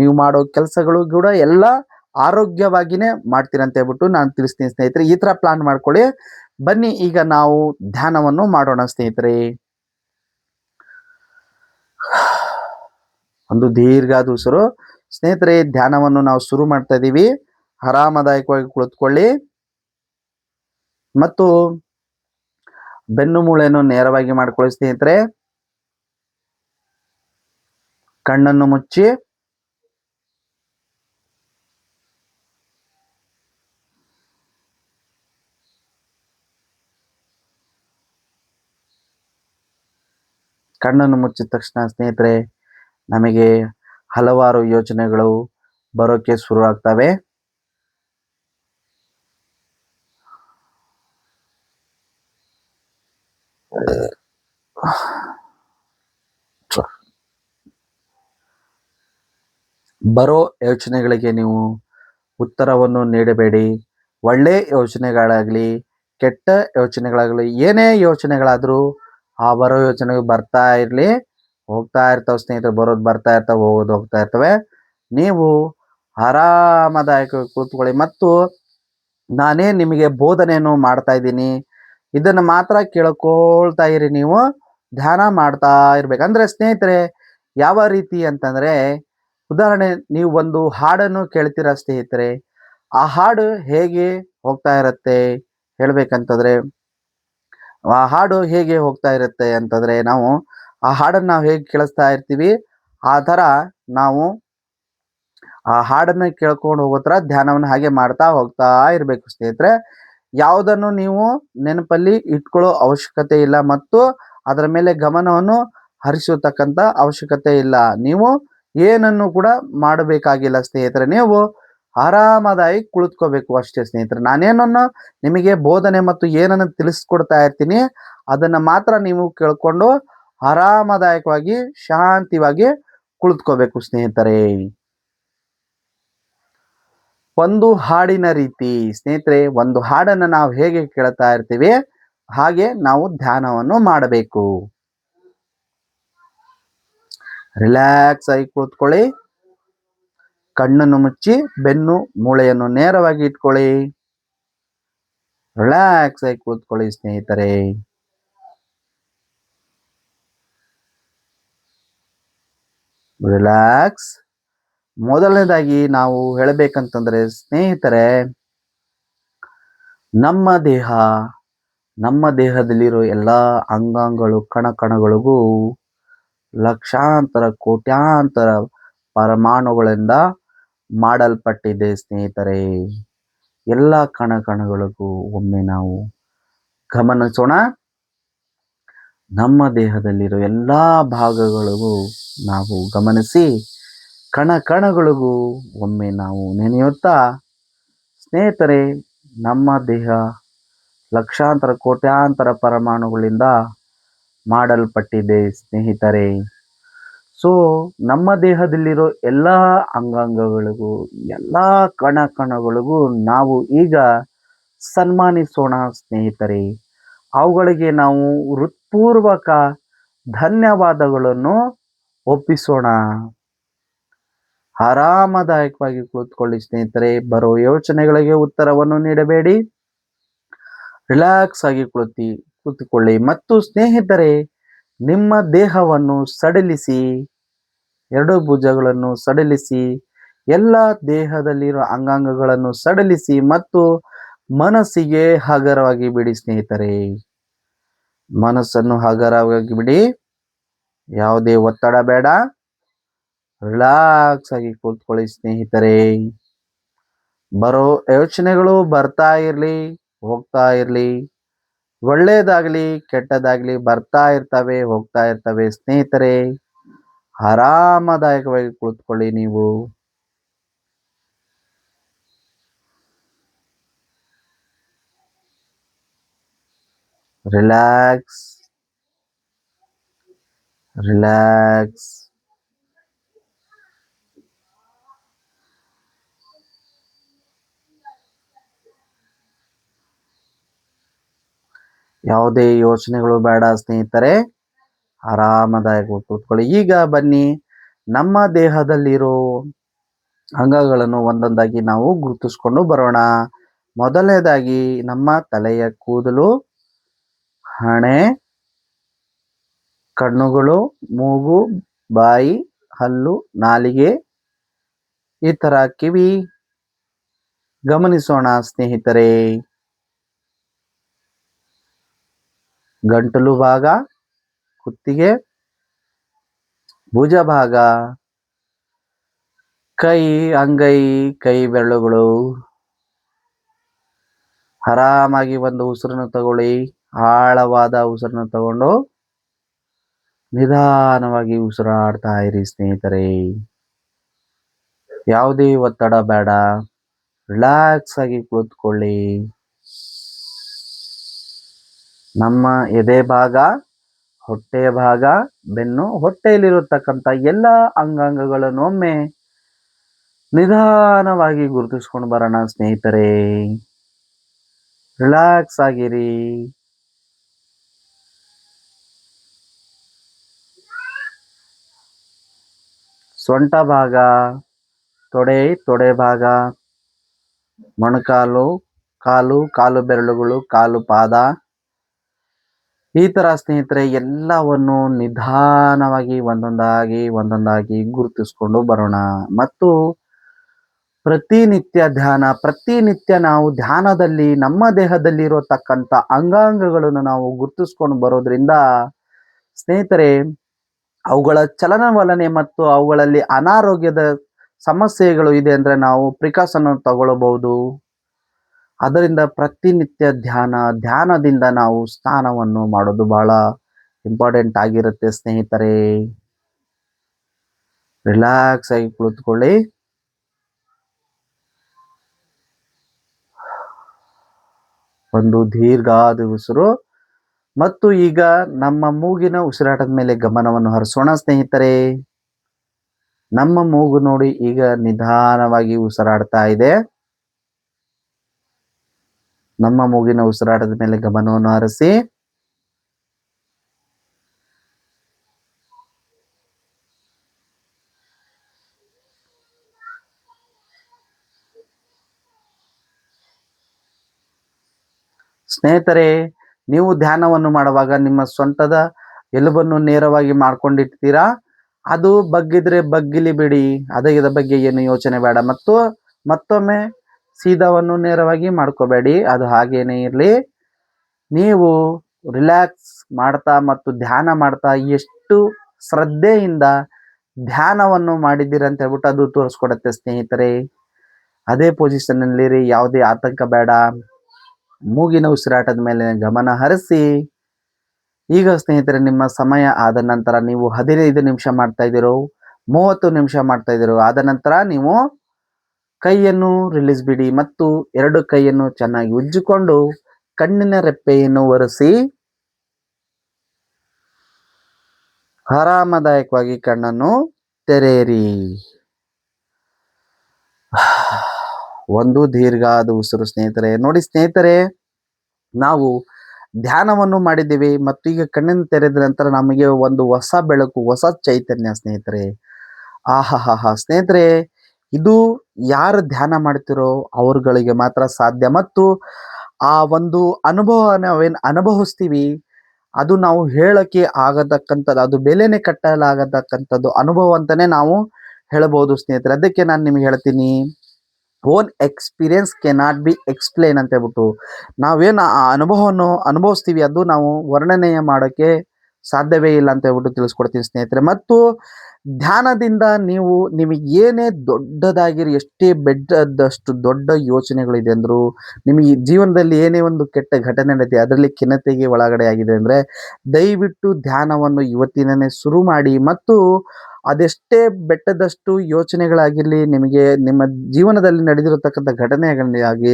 ನೀವು ಮಾಡೋ ಕೆಲಸಗಳು ಕೂಡ ಎಲ್ಲ ಆರೋಗ್ಯವಾಗಿನೇ ಮಾಡ್ತೀರಂತ ಹೇಳ್ಬಿಟ್ಟು ನಾನು ತಿಳಿಸ್ತೀನಿ ಸ್ನೇಹಿತರೆ. ಈ ತರ ಪ್ಲಾನ್ ಮಾಡ್ಕೊಳ್ಳಿ. ಬನ್ನಿ ಈಗ ನಾವು ಧ್ಯಾನವನ್ನು ಮಾಡೋಣ ಸ್ನೇಹಿತರೆ. ಒಂದು ದೀರ್ಘ ಉಸಿರು. ಸ್ನೇಹಿತರೆ, ಧ್ಯಾನವನ್ನು ನಾವು ಶುರು ಮಾಡ್ತಾ ಇದ್ದೀವಿ. ಆರಾಮದಾಯಕವಾಗಿ ಕುಳಿತುಕೊಳ್ಳಿ ಮತ್ತು ಬೆನ್ನು ಮೂಳೆಯನ್ನು ನೇರವಾಗಿ ಮಾಡ್ಕೊಳ್ಳಿ ಸ್ನೇಹಿತರೆ. ಕಣ್ಣನ್ನು ಮುಚ್ಚಿ ಮುಚ್ಚಿದ ತಕ್ಷಣ ಸ್ನೇಹಿತರೆ, ನಮಗೆ ಹಲವಾರು ಯೋಚನೆಗಳು ಬರೋಕೆ ಶುರು ಆಗ್ತವೆ. ಬರೋ ಯೋಚನೆಗಳಿಗೆ ನೀವು ಉತ್ತರವನ್ನು ನೀಡಬೇಡಿ. ಒಳ್ಳೆ ಯೋಚನೆಗಳಾಗಲಿ ಕೆಟ್ಟ ಯೋಚನೆಗಳಾಗಲಿ ಏನೇ ಯೋಚನೆಗಳಾದರೂ ಆ ಬರೋ ಯೋಚನೆಗೆ ಬರ್ತಾ ಇರಲಿ, ಹೋಗ್ತಾ ಇರ್ತಾವೆ ಸ್ನೇಹಿತರೆ. ಬರೋದು ಬರ್ತಾ ಇರ್ತಾವೆ, ಹೋಗೋದು ಹೋಗ್ತಾ ಇರ್ತವೆ. ನೀವು ಆರಾಮದಾಯಕ ಕೂತ್ಕೊಳ್ಳಿ ಮತ್ತು ನಾನೇ ನಿಮಗೆ ಬೋಧನೆಯನ್ನು ಮಾಡ್ತಾ ಇದ್ದೀನಿ, ಇದನ್ನು ಮಾತ್ರ ಕೇಳ್ಕೊಳ್ತಾ ಇರಿ. ನೀವು ಧ್ಯಾನ ಮಾಡ್ತಾ ಇರ್ಬೇಕಂದ್ರೆ ಸ್ನೇಹಿತರೆ, ಯಾವ ರೀತಿ ಅಂತಂದ್ರೆ, ಉದಾಹರಣೆ, ನೀವು ಒಂದು ಹಾಡನ್ನು ಕೇಳ್ತೀರ ಸ್ನೇಹಿತರೆ. ಆ ಹಾಡು ಹೇಗೆ ಹೋಗ್ತಾ ಇರುತ್ತೆ ಹೇಳ್ಬೇಕಂತಂದ್ರೆ, ಆ ಹಾಡು ಹೇಗೆ ಹೋಗ್ತಾ ಇರುತ್ತೆ ಅಂತಂದ್ರೆ, ನಾವು ಆ ಹಾಡನ್ನು ನಾವು ಹೇಗೆ ಕೇಳಿಸ್ತಾ ಇರ್ತೀವಿ, ಆ ಥರ ನಾವು ಆ ಹಾಡನ್ನು ಕೇಳ್ಕೊಂಡು ಹೋಗೋ ಥರ ಧ್ಯಾನವನ್ನು ಹಾಗೆ ಮಾಡ್ತಾ ಹೋಗ್ತಾ ಇರಬೇಕು ಸ್ನೇಹಿತರೆ. ಯಾವುದನ್ನು ನೀವು ನೆನಪಲ್ಲಿ ಇಟ್ಕೊಳ್ಳೋ ಅವಶ್ಯಕತೆ ಇಲ್ಲ ಮತ್ತು ಅದರ ಮೇಲೆ ಗಮನವನ್ನು ಹರಿಸತಕ್ಕಂಥ ಅವಶ್ಯಕತೆ ಇಲ್ಲ. ನೀವು ಏನನ್ನು ಕೂಡ ಮಾಡಬೇಕಾಗಿಲ್ಲ ಸ್ನೇಹಿತರೆ. ನೀವು ಆರಾಮದಾಗಿ ಕುಳಿತುಕೋಬೇಕು ಅಷ್ಟೇ ಸ್ನೇಹಿತರೆ. ನಾನೇನನ್ನು ನಿಮಗೆ ಬೋಧನೆ ಮತ್ತು ಏನನ್ನು ತಿಳಿಸ್ಕೊಡ್ತಾ ಇರ್ತೀನಿ ಅದನ್ನು ಮಾತ್ರ ನೀವು ಕೇಳ್ಕೊಂಡು ಆರಾಮದಾಯಕವಾಗಿ ಶಾಂತಿವಾಗಿ ಕುಳಿತುಕೋಬೇಕು ಸ್ನೇಹಿತರೆ. ಒಂದು ಹಾಡಿನ ರೀತಿ ಸ್ನೇಹಿತರೆ, ಒಂದು ಹಾಡನ್ನು ನಾವು ಹೇಗೆ ಕೇಳ್ತಾ ಇರ್ತೀವಿ ಹಾಗೆ ನಾವು ಧ್ಯಾನವನ್ನು ಮಾಡಬೇಕು. ರಿಲ್ಯಾಕ್ಸ್ ಆಗಿ ಕೂತ್ಕೊಳ್ಳಿ. ಕಣ್ಣನ್ನು ಮುಚ್ಚಿ ಬೆನ್ನು ಮೂಳೆಯನ್ನು ನೇರವಾಗಿ ಇಟ್ಕೊಳ್ಳಿ. ರಿಲ್ಯಾಕ್ಸ್ ಆಗಿ ಕೂತ್ಕೊಳ್ಳಿ ಸ್ನೇಹಿತರೆ. ರಿಲ್ಯಾಕ್ಸ್. ಮೊದಲನೇದಾಗಿ ನಾವು ಹೇಳಬೇಕಂತಂದ್ರೆ ಸ್ನೇಹಿತರೆ, ನಮ್ಮ ದೇಹದಲ್ಲಿರೋ ಎಲ್ಲ ಅಂಗಾಂಗಗಳು ಕಣಗಳಿಗೂ ಲಕ್ಷಾಂತರ ಕೋಟ್ಯಾಂತರ ಪರಮಾಣುಗಳಿಂದ ಮಾಡಲ್ಪಟ್ಟಿದೆ ಸ್ನೇಹಿತರೆ. ಎಲ್ಲ ಕಣಗಳಿಗೂ ಒಮ್ಮೆ ನಾವು ಗಮನಿಸೋಣ. ನಮ್ಮ ದೇಹದಲ್ಲಿರೋ ಎಲ್ಲ ಭಾಗಗಳಿಗೂ ನಾವು ಗಮನಿಸಿ ಕಣಗಳಿಗೂ ಒಮ್ಮೆ ನಾವು ನೆನೆಯುತ್ತಾ, ಸ್ನೇಹಿತರೆ, ನಮ್ಮ ದೇಹ ಲಕ್ಷಾಂತರ ಕೋಟ್ಯಾಂತರ ಪರಮಾಣುಗಳಿಂದ ಮಾಡಲ್ಪಟ್ಟಿದೆ ಸ್ನೇಹಿತರೆ. ಸೊ ನಮ್ಮ ದೇಹದಲ್ಲಿರೋ ಎಲ್ಲ ಅಂಗಾಂಗಗಳಿಗೂ ಎಲ್ಲ ಕಣಗಳಿಗೂ ನಾವು ಈಗ ಸನ್ಮಾನಿಸೋಣ ಸ್ನೇಹಿತರೆ. ಅವುಗಳಿಗೆ ನಾವು ಹೃತ್ಪೂರ್ವಕ ಧನ್ಯವಾದಗಳನ್ನು ಒಪ್ಪಿಸೋಣ. ಆರಾಮದಾಯಕವಾಗಿ ಕೂತ್ಕೊಳ್ಳಿ ಸ್ನೇಹಿತರೆ. ಬರೋ ಯೋಚನೆಗಳಿಗೆ ಉತ್ತರವನ್ನು ನೀಡಬೇಡಿ. ರಿಲ್ಯಾಕ್ಸ್ ಆಗಿ ಕೂತ್ಕೊಳ್ಳಿ ಮತ್ತು ಸ್ನೇಹಿತರೆ, ನಿಮ್ಮ ದೇಹವನ್ನು ಸಡಿಲಿಸಿ, ಎರಡು ಭುಜಗಳನ್ನು ಸಡಿಲಿಸಿ, ಎಲ್ಲ ದೇಹದಲ್ಲಿರೋ ಅಂಗಾಂಗಗಳನ್ನು ಸಡಿಲಿಸಿ ಮತ್ತು ಮನಸ್ಸಿಗೆ ಹಗರವಾಗಿ ಬಿಡಿ ಸ್ನೇಹಿತರೆ. ಮನಸ್ಸನ್ನು ಹಗರವಾಗಿ ಬಿಡಿ. ಯಾವುದೇ ಒತ್ತಡ ಬೇಡ. ರಿಲ್ಯಾಕ್ಸ್ ಆಗಿ ಕೂತ್ಕೊಳ್ಳಿ ಸ್ನೇಹಿತರೆ. ಬರೋ ಯೋಚನೆಗಳು ಬರ್ತಾ ಇರಲಿ, ಹೋಗ್ತಾ ಇರಲಿ. ಒಳ್ಳೇದಾಗ್ಲಿ ಕೆಟ್ಟದಾಗ್ಲಿ ಬರ್ತಾ ಇರ್ತವೆ, ಹೋಗ್ತಾ ಇರ್ತವೆ ಸ್ನೇಹಿತರೆ. ಆರಾಮದಾಯಕವಾಗಿ ಕುಳಿತುಕೊಳ್ಳಿ. ನೀವು ರಿಲ್ಯಾಕ್ಸ್. ಯಾವುದೇ ಯೋಚನೆಗಳು ಬೇಡ ಸ್ನೇಹಿತರೆ. ಆರಾಮದಾಯಕವಾಗಿ ಕೂತ್ಕೊಳ್ಳಿ. ಈಗ ಬನ್ನಿ, ನಮ್ಮ ದೇಹದಲ್ಲಿರೋ ಅಂಗಗಳನ್ನು ಒಂದೊಂದಾಗಿ ನಾವು ಗುರುತಿಸ್ಕೊಂಡು ಬರೋಣ. ಮೊದಲನೇದಾಗಿ ನಮ್ಮ ತಲೆಯ ಕೂದಲು, ಹಣೆ, ಕಣ್ಣುಗಳು, ಮೂಗು, ಬಾಯಿ, ಹಲ್ಲು, ನಾಲಿಗೆ, ಈ ತರ ಕಿವಿ ಗಮನಿಸೋಣ ಸ್ನೇಹಿತರೆ. ಗಂಟಲು ಭಾಗ, ಕುತ್ತಿಗೆ, ಭುಜ ಭಾಗ, ಕೈ, ಅಂಗೈ, ಕೈ ಬೆರಳುಗಳು. ಆರಾಮಾಗಿ ಒಂದು ಉಸಿರನ್ನು ತಗೊಳ್ಳಿ. ಆಳವಾದ ಉಸಿರನ್ನು ತಗೊಂಡು ನಿಧಾನವಾಗಿ ಉಸಿರಾಡ್ತಾ ಇರಿ ಸ್ನೇಹಿತರೆ. ಯಾವುದೇ ಒತ್ತಡ ಬೇಡ, ರಿಲ್ಯಾಕ್ಸ್ ಆಗಿ ಕುಳಿತುಕೊಳ್ಳಿ. ನಮ್ಮ ಎದೆ ಭಾಗ, ಹೊಟ್ಟೆ ಭಾಗ, ಬೆನ್ನು, ಹೊಟ್ಟೆಯಲ್ಲಿರತಕ್ಕಂಥ ಎಲ್ಲ ಅಂಗಾಂಗಗಳನ್ನು ಒಮ್ಮೆ ನಿಧಾನವಾಗಿ ಗುರುತಿಸ್ಕೊಂಡು ಬರೋಣ ಸ್ನೇಹಿತರೆ. ರಿಲ್ಯಾಕ್ಸ್ ಆಗಿರಿ. ಸೊಂಟ ಭಾಗ, ತೊಡೆ ಭಾಗ, ಮೊಣಕಾಲು, ಕಾಲು ಬೆರಳುಗಳು, ಕಾಲು ಪಾದ, ಈ ತರ ಸ್ನೇಹಿತರೆ ಎಲ್ಲವನ್ನು ನಿಧಾನವಾಗಿ ಒಂದೊಂದಾಗಿ ಗುರುತಿಸ್ಕೊಂಡು ಬರೋಣ. ಮತ್ತು ಪ್ರತಿನಿತ್ಯ ನಾವು ಧ್ಯಾನದಲ್ಲಿ ನಮ್ಮ ದೇಹದಲ್ಲಿ ಇರತಕ್ಕಂಥ ಅಂಗಾಂಗಗಳನ್ನು ನಾವು ಗುರುತಿಸ್ಕೊಂಡು ಬರೋದ್ರಿಂದ ಸ್ನೇಹಿತರೆ ಅವುಗಳ ಚಲನವಲನೆ ಮತ್ತು ಅವುಗಳಲ್ಲಿ ಅನಾರೋಗ್ಯದ ಸಮಸ್ಯೆಗಳು ಇದೆ ಅಂದ್ರೆ ನಾವು ಪ್ರಿಕಾಷನ್ ತಗೊಳ್ಬಹುದು. ಅದರಿಂದ ಪ್ರತಿನಿತ್ಯ ಧ್ಯಾನದಿಂದ ನಾವು ಸ್ನಾನವನ್ನು ಮಾಡೋದು ಬಹಳ ಇಂಪಾರ್ಟೆಂಟ್ ಆಗಿರುತ್ತೆ ಸ್ನೇಹಿತರೆ. ರಿಲ್ಯಾಕ್ಸ್ ಆಗಿ ಕುಳಿತುಕೊಳ್ಳಿ. ಒಂದು ದೀರ್ಘಾದ ಉಸಿರು. ಮತ್ತು ಈಗ ನಮ್ಮ ಮೂಗಿನ ಉಸಿರಾಟದ ಮೇಲೆ ಗಮನವನ್ನು ಹರಿಸೋಣ ಸ್ನೇಹಿತರೆ. ನಮ್ಮ ಮೂಗು ನೋಡಿ ಈಗ ನಿಧಾನವಾಗಿ ಉಸಿರಾಡ್ತಾ ಇದೆ. ನಮ್ಮ ಮೂಗಿನ ಉಸಿರಾಟದ ಮೇಲೆ ಗಮನವನ್ನು ಹರಿಸಿ. ಸ್ನೇಹಿತರೆ, ನೀವು ಧ್ಯಾನವನ್ನು ಮಾಡುವಾಗ ನಿಮ್ಮ ಸೊಂಟದ ಎಲುಬನ್ನು ನೇರವಾಗಿ ಮಾಡ್ಕೊಂಡಿರ್ತೀರಾ. ಅದು ಬಗ್ಗಿದ್ರೆ ಬಗ್ಗಿಲಿ ಬಿಡಿ, ಅದರ ಬಗ್ಗೆ ಏನು ಯೋಚನೆ ಬೇಡ. ಮತ್ತು ಮತ್ತೊಮ್ಮೆ ಸೀದಾವನ್ನು ನೇರವಾಗಿ ಮಾಡ್ಕೋಬೇಡಿ, ಅದು ಹಾಗೇನೆ ಇರಲಿ. ನೀವು ರಿಲ್ಯಾಕ್ಸ್ ಮಾಡ್ತಾ ಮತ್ತು ಧ್ಯಾನ ಮಾಡ್ತಾ ಎಷ್ಟು ಶ್ರದ್ಧೆಯಿಂದ ಧ್ಯಾನವನ್ನು ಮಾಡಿದ್ದೀರ ಅಂತ ಹೇಳ್ಬಿಟ್ಟು ಅದು ತೋರಿಸ್ಕೊಡುತ್ತೆ ಸ್ನೇಹಿತರೆ. ಅದೇ ಪೊಸಿಷನ್ ಅಲ್ಲಿ ಯಾವುದೇ ಆತಂಕ ಬೇಡ. ಮೂಗಿನ ಉಸಿರಾಟದ ಮೇಲೆ ಗಮನ ಹರಿಸಿ. ಈಗ ಸ್ನೇಹಿತರೆ, ನಿಮ್ಮ ಸಮಯ ಆದ ನಂತರ ನೀವು 15 ನಿಮಿಷ ಮಾಡ್ತಾ ಇದ್ದೀರೋ, 30 ನಿಮಿಷ ಮಾಡ್ತಾ ಇದ್ದೀರೋ, ಆದ ನಂತರ ನೀವು ಕೈಯನ್ನು ರಿಲೀಸ್ ಬಿಡಿ ಮತ್ತು 2 ಕೈಯನ್ನು ಚೆನ್ನಾಗಿ ಉಜ್ಜಿಕೊಂಡು ಕಣ್ಣಿನ ರೆಪ್ಪೆಯನ್ನು ಒರೆಸಿ ಆರಾಮದಾಯಕವಾಗಿ ಕಣ್ಣನ್ನು ತೆರೆಯಿರಿ. ಒಂದು ದೀರ್ಘಾದ ಉಸಿರು ಸ್ನೇಹಿತರೆ. ನೋಡಿ ಸ್ನೇಹಿತರೆ, ನಾವು ಧ್ಯಾನವನ್ನು ಮಾಡಿದ್ದೀವಿ ಮತ್ತು ಈಗ ಕಣ್ಣಿನ ತೆರೆದ ನಂತರ ನಮಗೆ ಒಂದು ಹೊಸ ಬೆಳಕು, ಹೊಸ ಚೈತನ್ಯ ಸ್ನೇಹಿತರೆ. ಆಹಾಹಾ ಸ್ನೇಹಿತರೆ, ಇದು ಯಾರು ಧ್ಯಾನ ಮಾಡ್ತಿರೋ ಅವ್ರಗಳಿಗೆ ಮಾತ್ರ ಸಾಧ್ಯ. ಮತ್ತು ಆ ಒಂದು ಅನುಭವ ನಾವೇನು ಅನುಭವಿಸ್ತೀವಿ ಅದು ನಾವು ಹೇಳಕ್ಕೆ ಆಗತಕ್ಕಂಥದ್ದು, ಅದು ಬೆಲೆನೆ ಕಟ್ಟಲಾಗತಕ್ಕಂಥದ್ದು ಅನುಭವ ಅಂತಾನೆ ನಾವು ಹೇಳಬಹುದು ಸ್ನೇಹಿತರೆ. ಅದಕ್ಕೆ ನಾನು ನಿಮ್ಗೆ ಹೇಳ್ತೀನಿ, own experience cannot be explain ಅಂತ ಹೇಳ್ಬಿಟ್ಟು. ನಾವೇನು ಆ ಅನುಭವವನ್ನು ಅನುಭವಿಸ್ತೀವಿ ಅದು ನಾವು ವರ್ಣನೆ ಮಾಡೋಕ್ಕೆ ಸಾಧ್ಯವೇ ಇಲ್ಲ ಅಂತ ಹೇಳ್ಬಿಟ್ಟು ತಿಳಿಸ್ಕೊಡ್ತೀನಿ ಸ್ನೇಹಿತರೆ. ಮತ್ತು ಧ್ಯಾನದಿಂದ ನಿಮಗೆ ಏನೇ ದೊಡ್ಡದಾಗಿರಿ, ಎಷ್ಟೇ ಬೆಟ್ಟದಷ್ಟು ದೊಡ್ಡ ಯೋಚನೆಗಳಿದೆ ಅಂದ್ರು, ನಿಮಗೆ ಜೀವನದಲ್ಲಿ ಏನೇ ಒಂದು ಕೆಟ್ಟ ಘಟನೆ ನಡೆದಿದೆ, ಅದರಲ್ಲಿ ಖಿನ್ನತೆಗೆ ಒಳಗಡೆ ಆಗಿದೆ ಅಂದ್ರೆ ದಯವಿಟ್ಟು ಧ್ಯಾನವನ್ನು ಇವತ್ತಿನೇ ಶುರು ಮಾಡಿ. ಮತ್ತು ಅದೆಷ್ಟೇ ಬೆಟ್ಟದಷ್ಟು ಯೋಚನೆಗಳಾಗಿರಲಿ, ನಿಮಗೆ ನಿಮ್ಮ ಜೀವನದಲ್ಲಿ ನಡೆದಿರತಕ್ಕಂಥ ಘಟನೆಗಳಾಗಿ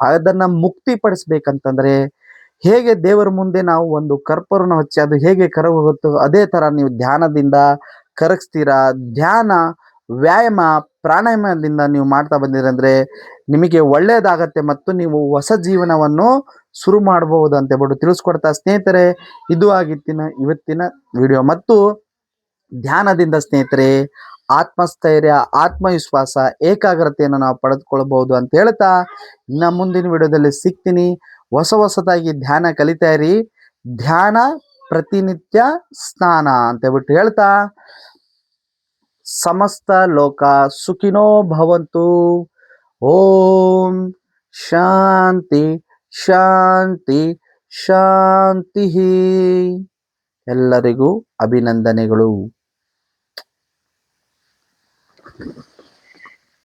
ಅದನ್ನ ಮುಕ್ತಿಪಡಿಸ್ಬೇಕಂತಂದ್ರೆ ಹೇಗೆ ದೇವರ ಮುಂದೆ ನಾವು ಒಂದು ಕರ್ಪೂರನ ಹಚ್ಚಿ ಅದು ಹೇಗೆ ಕರಗುತ್ತೋ ಅದೇ ತರ ನೀವು ಧ್ಯಾನದಿಂದ ಕರಗಿಸ್ತೀರಾ. ಧ್ಯಾನ, ವ್ಯಾಯಾಮ, ಪ್ರಾಣಾಯಾಮದಿಂದ ನೀವು ಮಾಡ್ತಾ ಬಂದಿರಂದ್ರೆ ನಿಮಗೆ ಒಳ್ಳೆಯದಾಗತ್ತೆ ಮತ್ತು ನೀವು ಹೊಸ ಜೀವನವನ್ನು ಶುರು ಮಾಡಬಹುದು ಅಂತ ಹೇಳ್ಬಿಟ್ಟು ತಿಳಿಸ್ಕೊಡ್ತಾ ಸ್ನೇಹಿತರೆ, ಇದು ಇವತ್ತಿನ ವಿಡಿಯೋ. ಮತ್ತು ಧ್ಯಾನದಿಂದ ಸ್ನೇಹಿತರೆ ಆತ್ಮಸ್ಥೈರ್ಯ, ಆತ್ಮವಿಶ್ವಾಸ, ಏಕಾಗ್ರತೆಯನ್ನು ನಾವು ಪಡೆದುಕೊಳ್ಳಬಹುದು ಅಂತ ಹೇಳ್ತಾ ಇನ್ನು ಮುಂದಿನ ವಿಡಿಯೋದಲ್ಲಿ ಸಿಗ್ತೀನಿ. ಹೊಸದಾಗಿ ಧ್ಯಾನ ಕಲಿತಾ ಇರಿ. ಧ್ಯಾನ ಪ್ರತಿನಿತ್ಯ ಸ್ನಾನ ಅಂತ ಹೇಳ್ಬಿಟ್ಟು ಹೇಳ್ತಾ ಸಮಸ್ತ ಲೋಕ ಸುಖಿನೋ ಭವಂತು. ಓಂ ಶಾಂತಿ ಶಾಂತಿ ಶಾಂತಿ. ಎಲ್ಲರಿಗೂ ಅಭಿನಂದನೆಗಳು.